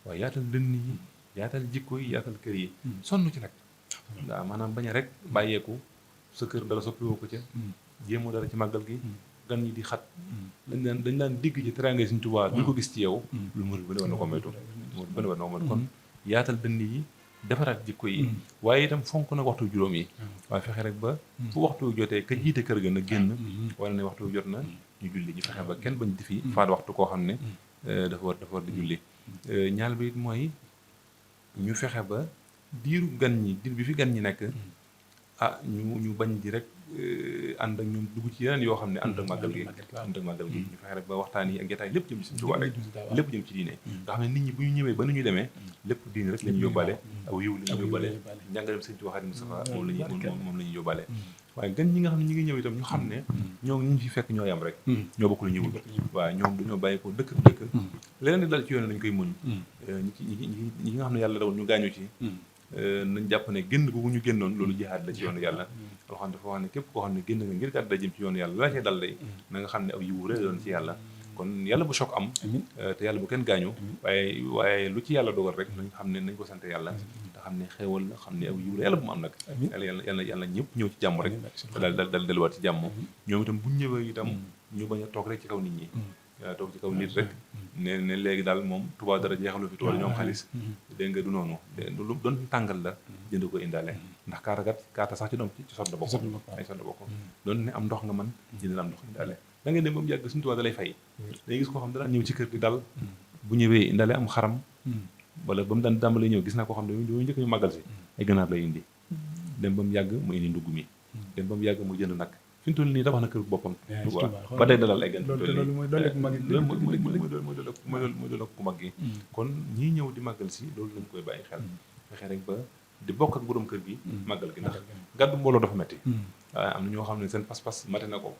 waaw yaatal dënn yi yaatal jikko yi yaatal kër yi sonn ci nag waaw maanaam bañ a rek bàyyeeku sa kër dala soppiwoo ko ca jéemoo dara ci màggal gi gan ñi di xat dañ daan digg ci teraanga Sëñ Tuubaa duñ ko gis ci yow lu mu bëri war na ko moytu bëri war na ko moytu kon yaatal dënn yi defaraat jikko yi waaye itam fonk nag waxtu juróom yi waaye fexe rek ba fu waxtu jotee ka jiite kër ga na génn wala ne waxtu jot na ñu julli ñu fexe ba kenn bañ di fi faat waxtu koo xam ne dafa war di julli ñaal bi it mooy ñu fexe ba diiru gan ñi diir bi fi gan ñi nekk ñu bañ di rek ànd ak ñoom dugg ci yeneen yoo xam ne ànd ak màggal gi ñu fexe rek ba waxtaan yi ak jotaay lépp jëm ci Sëñ Tuubaa rek lépp jëm ci diine nga xam ne nit ñi bu ñu ñëwee ba nu ñu demee lépp diine rek la ñu yóbbaale aw yiw la ñu yóbbaale njàngaleem Sëñ Tuubaa Xaadimu Mustafaa moom la ñuy yóbbaale waaye gan ñi nga xam ne ñi ngi ñëw itam ñu xam ne ñoo ñu fi fekk ñoo yam rek ñoo bokk lu ñuy wut waaw ñoom dañoo bàyyi ko dëkk leneen di dal ci yoon dañ koy muñ ñi nga xam ne yàlla dawul ñu gaañu ci nañ jàpp ne génn gu ñu génnoon loolu jihaad la ci yoonu yàlla loo xam ne dafa wax ne képp koo xam ne génn nga ngir gàdda jëm ci yoonu yàlla la cee dal day na nga xam ne aw yiwu rek doon ci yàlla kon yàlla bu choc am te yàlla bu kenn gaañu waaye lu ci yàlla dogal rek nañ xam ne nañ ko sant yàlla te xam ne xéewal la xam ne aw yiwu la yàlla bu mu am nag yàlla ñëpp ñëw ci jàmm rek te dal delluwaat ci jàmm ñoom itam bu ñëwee itam ñu bañ a toog rek ci kaw nit ñi toog ci kaw nit rek ne léegi daal moom Tuubaa dara jeexalu fi tool ñoom xaalis dégg nga du noonu lu doon tàngal la jënd ko indaale ndax kaata sax ci doom ci sot da bokk ay sot da bokk doon ne am ndox nga mën jëndal am ndox indaale da ngay dem ba mu yàgg Sëñ Tuubaa da lay fay dañuy gis koo xam daan ñëw ci kër gi dal bu ñëwee indaale am xaram wala ba mu daan dàmbalee ñëw gis naa koo xam ne doo njëkk ñu màggal si ay ganaar lay indi dem ba mu yàgg mu indi ndugg mi dem ba mu yàgg mu jënd nag fi ñu toll nii tabax na kër boppam ba day dalal ay gan loolu mooy doole ku mag gi kon ñii ñëw di màggal si loolu lañ koy bàyyi xel fexe rek ba di bokk ak borom kër gi màggal gi ndax gàddu mbooloo dafa metti waaye am na ñoo xam ne seen pas-pas mate na ko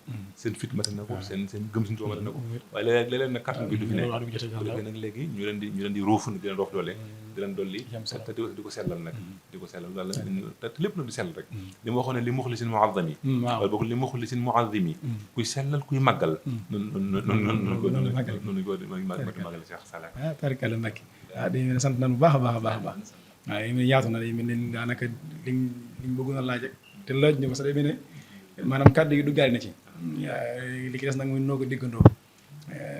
seen fit mate na ko seen gëm suñu too mate na ko waaye léeg-léeg nag kattan bi du fi nekk bu defee nag léegi ñu leen di ruufu di leen roof doole di leen dolli te di ko sellal nag di ko sellal daal te lépp nag di sellal rek li ma waxoon ne li muxlisin muazzami wala boog li muxlisin muazzimi kuy sellal kuy màggal noonu ko màggal Cheikh Sall tarkala Mbacke waaw dañu ne sant nañu bu baax a baax a baax a baax waaw yi mel yaatu na day mel ne daanaka liñ bëggoon a laaj te laaj ñu ko sax day mel ne maanaam kàddu yi duggaale na ci li ci des nag muy noo ko diggandoo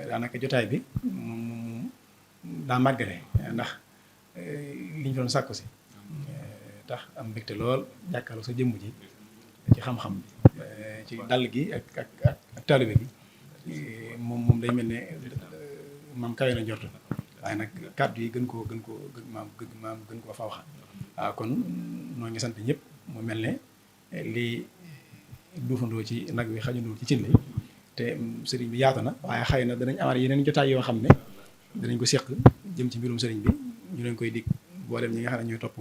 daanaka jotaay bi moom daa màggale ndax liñ doon sàkku si tax am mbégte lool jàkkaarloo sa jëmm ji ci xam-xam bi ci dal gi ak taalibe gi moom day mel ne maam kawe na njort waaye nag kàddu yi gën koo fa wax waaw kon noo ngi sant ñëpp mu mel ne lii duufandoo ci nag wi xajandoo ci cin li te sëriñ bi yaatu na waaye xëy na danañ amaat yeneen jotaay yoo xam ne danañ ko seq jëm ci mbirum sëriñ bi ñu leen koy dig boolem ñi nga xam ne ñooy topp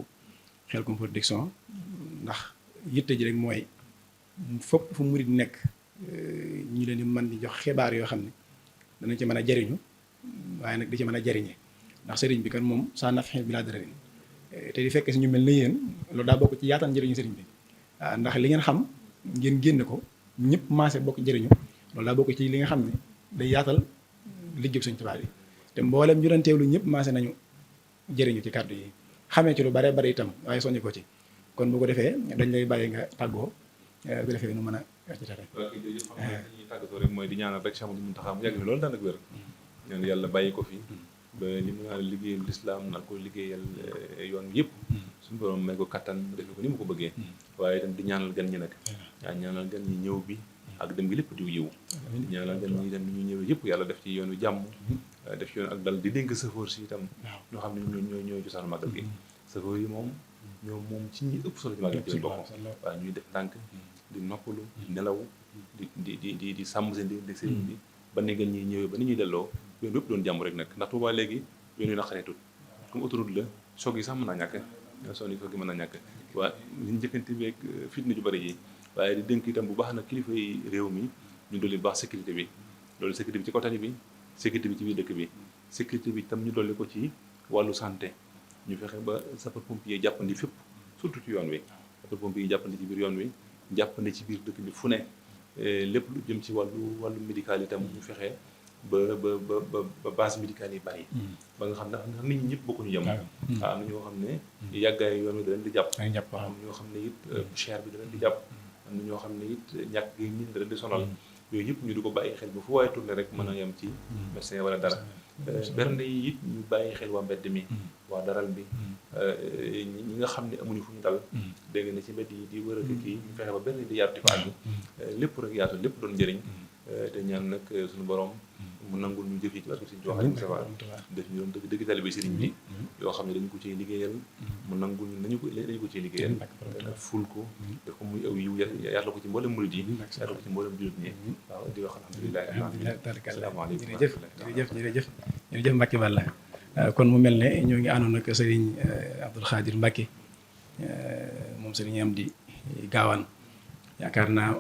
Khelcom Production ndax yitte ji rek mooy fopp fu murid nekk ñu leen di mën di jox xibaar yoo xam ne danañ ci mën a jariñu waaye nag di ci mën a jariñe ndax sëriñ bi kan moom saa nafxin bi laa dara te di fekk si ñu mel ne yéen loolu daa bokk ci yaatal njëriñu sëriñ bi waaw ndax li ngeen xam ngeen génne ko ñëpp maase bokk njëriñu loolu daa bokk ci li nga xam ne day yaatal liggéey Sëriñ Tuubaa bi te mboolem ñu doon teewlu ñëpp maase nañu jëriñu ci kàddu yi xamee ci lu bare bare itam waaye soññi ko ci kon bu ko defee dañ lay bàyyi nga tàggoo bu ko defee nu mën a wax ci tere ñuy tàggatoo rek mooy di ñaanal rek Cheikh Mountakha mu yàgg fi loolu daan ak wér ñaan yàlla bàyyi ko fi ba li mu naan liggéeyal lislaam naan ko liggéeyal yoon yëpp suñu borom may ko kattan mu defee ko ni mu ko bëggee waaye itam di ñaanal gan ñi nag waaw ñaanal gan ñi ñëw bi ak dem gi lépp diw yiw di ñaanal gan ñi itam ni ñu ñëwee yëpp yàlla def ci yoon wi jàmm def ci yoon ak dal di dénk safoor si itam ñoo xam ne ñoo cosaanu màggal gi safoor yi moom ñoom moom ci ñi ëpp solo ci màggal gi bokk waaw ñuy def ndànk di noppalu di nelaw di sàmm seen di sëriñ bi ba ni gan ñi ñëwee ba ni ñuy delloo yoon yëpp doon jàmm rek nag ndax Tuubaa léegi yoon yu naqareetut comme autoroute la soog yi sax mën naa ñàkk soog yi mën naa ñàkk waa li njëkkante beeg fitna ju bëri yi waaye di dénk itam bu baax nag kilifa yi réew mi ñu dolli baax sécurité bi loolu sécurité bi ci côté bi sécurité bi ci biir dëkk bi sécurité bi itam ñu dolli ko ci wàllu santé ñu fexe ba sapeur pompier jàppandi fépp surtout ci yoon wi sapeur pompier yi jàppandi ci biir yoon wi jàppandi ci biir dëkk bi fu ne lépp lu jëm ci wàllu médical itam ñu fexe ba base médicale yi bari ba nga xam ne ndax nit ñi ñëpp bokkuñu jëm waaw am na ñoo xam ne yàggaay yoon wi da leen di jàpp am ñoo xam ne it cher bi da leen di jàpp am na ñoo xam ne it ñàkk gi nit da leen di sonal yooyu yëpp ñu di ko bàyyi xel ba fu waaye tourné rek mën a yem ci médecin wala dara bernde yi it ñu bàyyi xel waa mbedd mi waa daral bi ñi nga xam ne amuñu fu ñu dal dégg na ci mbedd yi di wër ak kii ñu fexe ba benn di yaatu fa àgg lépp rek yaatu lépp doon njëriñ te ñaan nag suñu borom mu nangul ñu jëf yi ci barke Sëriñ Tuubaa def ñu doon dëgg taalibe sëriñ bi yoo xam ne dañu ko ciy liggéeyal mu nangul ñu nañu ko ciy liggéeyal ful ko def ko muy aw yiw yàlla ko ci mboolem murid yi yàlla ko ci mboolem jullit ñi waaw di wax alhamdulilah asalaamaaleykum jërëjëf Mbacke Balla kon mu mel ne ñoo ngi àndoon ak sëriñ Abdou Khadir Mbacke moom sëriñ am di gaawaan yaakaar naa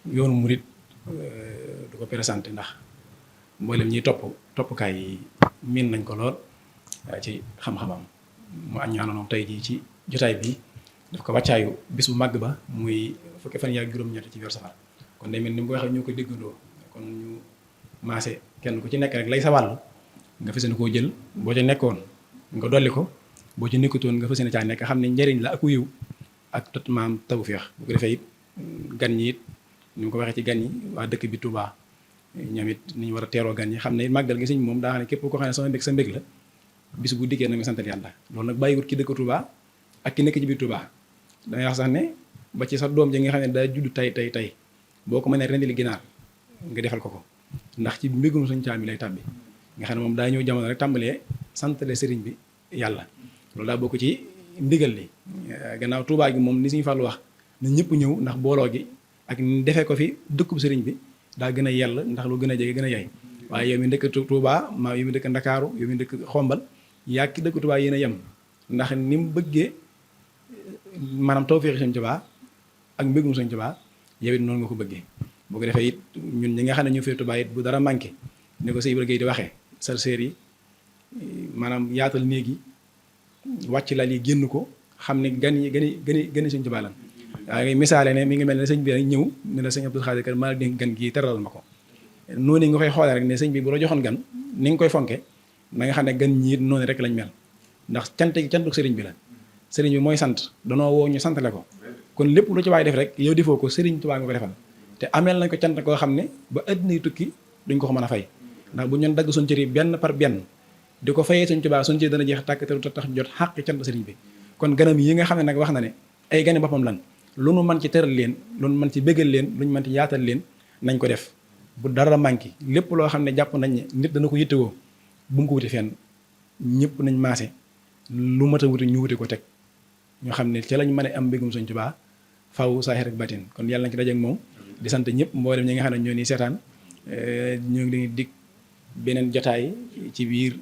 yoonu murid du ko présenté ndax mboolem ñiy toppukaay yi miin nañ ko lool ci xam-xamam mu am ñu àndoon tey jii ci jotaay bi daf ko wàccaayu bis bu màgg ba muy fukki fan yaa juróom-ñett ci weer safar kon day mel ni mu ko waxee ñoo ko déggandoo kon ñu maase kenn ku ci nekk rek lay sa wàll nga fas yéene koo jël boo ca nekkoon nga dolli ko boo ci nekkutoon nga fas yéene caa nekk xam ne njëriñ la ak yiw ak tot maam tawfeex bu ko defee it gan ñi it ni mu ko waxee ci gan yi waa dëkk bi Touba ñoom it ni ñu war a teeroo gan yi xam ne màggal gi sëñ moom daa xam ne képp koo xam ne sama mbég sa mbég la bis bu dikkee na nga santal yàlla loolu nag bàyyiwut ki dëkk Touba ak ki nekk ci biir Touba dangay wax sax ne ba ci sa doom ji nga xam ne daa judd tey boo ko mënee rendi li ginaar nga defal ko ndax ci mbégum suñ caam bi lay tàbbi nga xam ne moom daa ñëw jamono rek tàmbalee santale sëriñ bi yàlla loolu daa bokk ci ndigal li gannaaw Touba gi moom ni suñu fàllu wax na ñëpp ñëw ndax booloo gi ak defee ko fi dëkkub sëriñ bi daa gën a yell ndax lu gën a jege gën a yay waaye yow mi dëkk Touba maa yow mi dëkk Ndakaaru yow mi dëkk Xombal yaa ki dëkk Touba yéen a yem ndax ni mu bëggee maanaam tawfeex Sëñ Tuubaa ak mbégum Sëñ Tuubaa yow it noonu nga ko bëggee boo ko defee it ñun ñi nga xam ne ñu fi Tuubaa it bu dara manqué ni ko sëñ Ibra Gueye di waxee sarseer yi maanaam yaatal néeg yi wàcc lal yi génn ko xam ne gan yi gën Sëñ Tuubaa lan waaye misaale ne mi ngi mel ne sëñ bi rek ñëw ne la sëñ Abdou Khadir kat maa dénk gan gii teral ma ko noonu nga koy xoolee rek ne sëñ bi bu la joxoon gan ni nga koy fonke na nga xam ne gan ñiit noonu rek lañ mel ndax cant gi cantuk sëriñ bi la sëriñ bi mooy sant danoo woo ñu santale ko kon lépp lu ci waay def rek yow defoo ko sëriñ Tuubaa nga ko defal te ameel nañ ko cant koo xam ne ba àddina yi tukki duñ ko mën a fay ndax bu ñoon dagg suñ cër yi benn par benn di ko fayee Sëñ Tuubaa suñ cër dana jeex tàkk te tax jot xàq cant sëriñ bi kon ganam yi nga xam ne nag wax na ne ay gani boppam lan lu nu mën ci tëral leen lu nu mën ci bégal leen lu ñu mën ci yaatal leen nañ ko def bu dara manqué lépp loo xam ne jàpp nañ ne nit dana ko yittewoo bu mu ko wuti fenn ñëpp nañ maase lu mat a wuti ñu wuti ko teg ñoo xam ne ci lañ mën a am mbégum Sëñ Tuubaa faw saahir ak batin kon yàlla nañ ci dajeek moom di sant ñëpp mboolem ñi nga xam ne ñoo ni seetaan ñoo ngi leen di dig beneen jotaay ci biir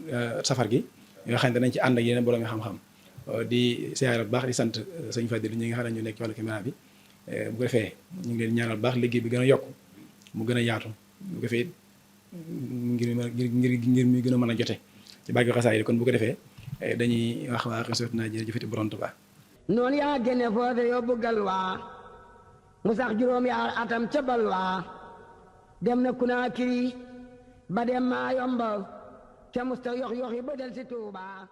safar gi yoo xam ne danañ ci ànd ak yeneen borom xam-xam di siyaare bu baax di sant sëñ Fadil ñi nga xam ne ñu nekk ci wàllu caméra bi bu ko defee ñu ngi leen ñaanal baax liggéey bi gën a yokk mu gën a yaatu bu ko defee ngir muy gën a mën a jote ci bàggi xasaay yi kon bu ko defee dañuy wax waa xesot naa jërëjëfati borom Tuubaa noonu yaa génne foote yóbbu galwaa mu sax juróom yaar atam ca balwaa dem na Kunaakiri ba dem maa yomba ca musta yox yoxi ba del si Tuubaa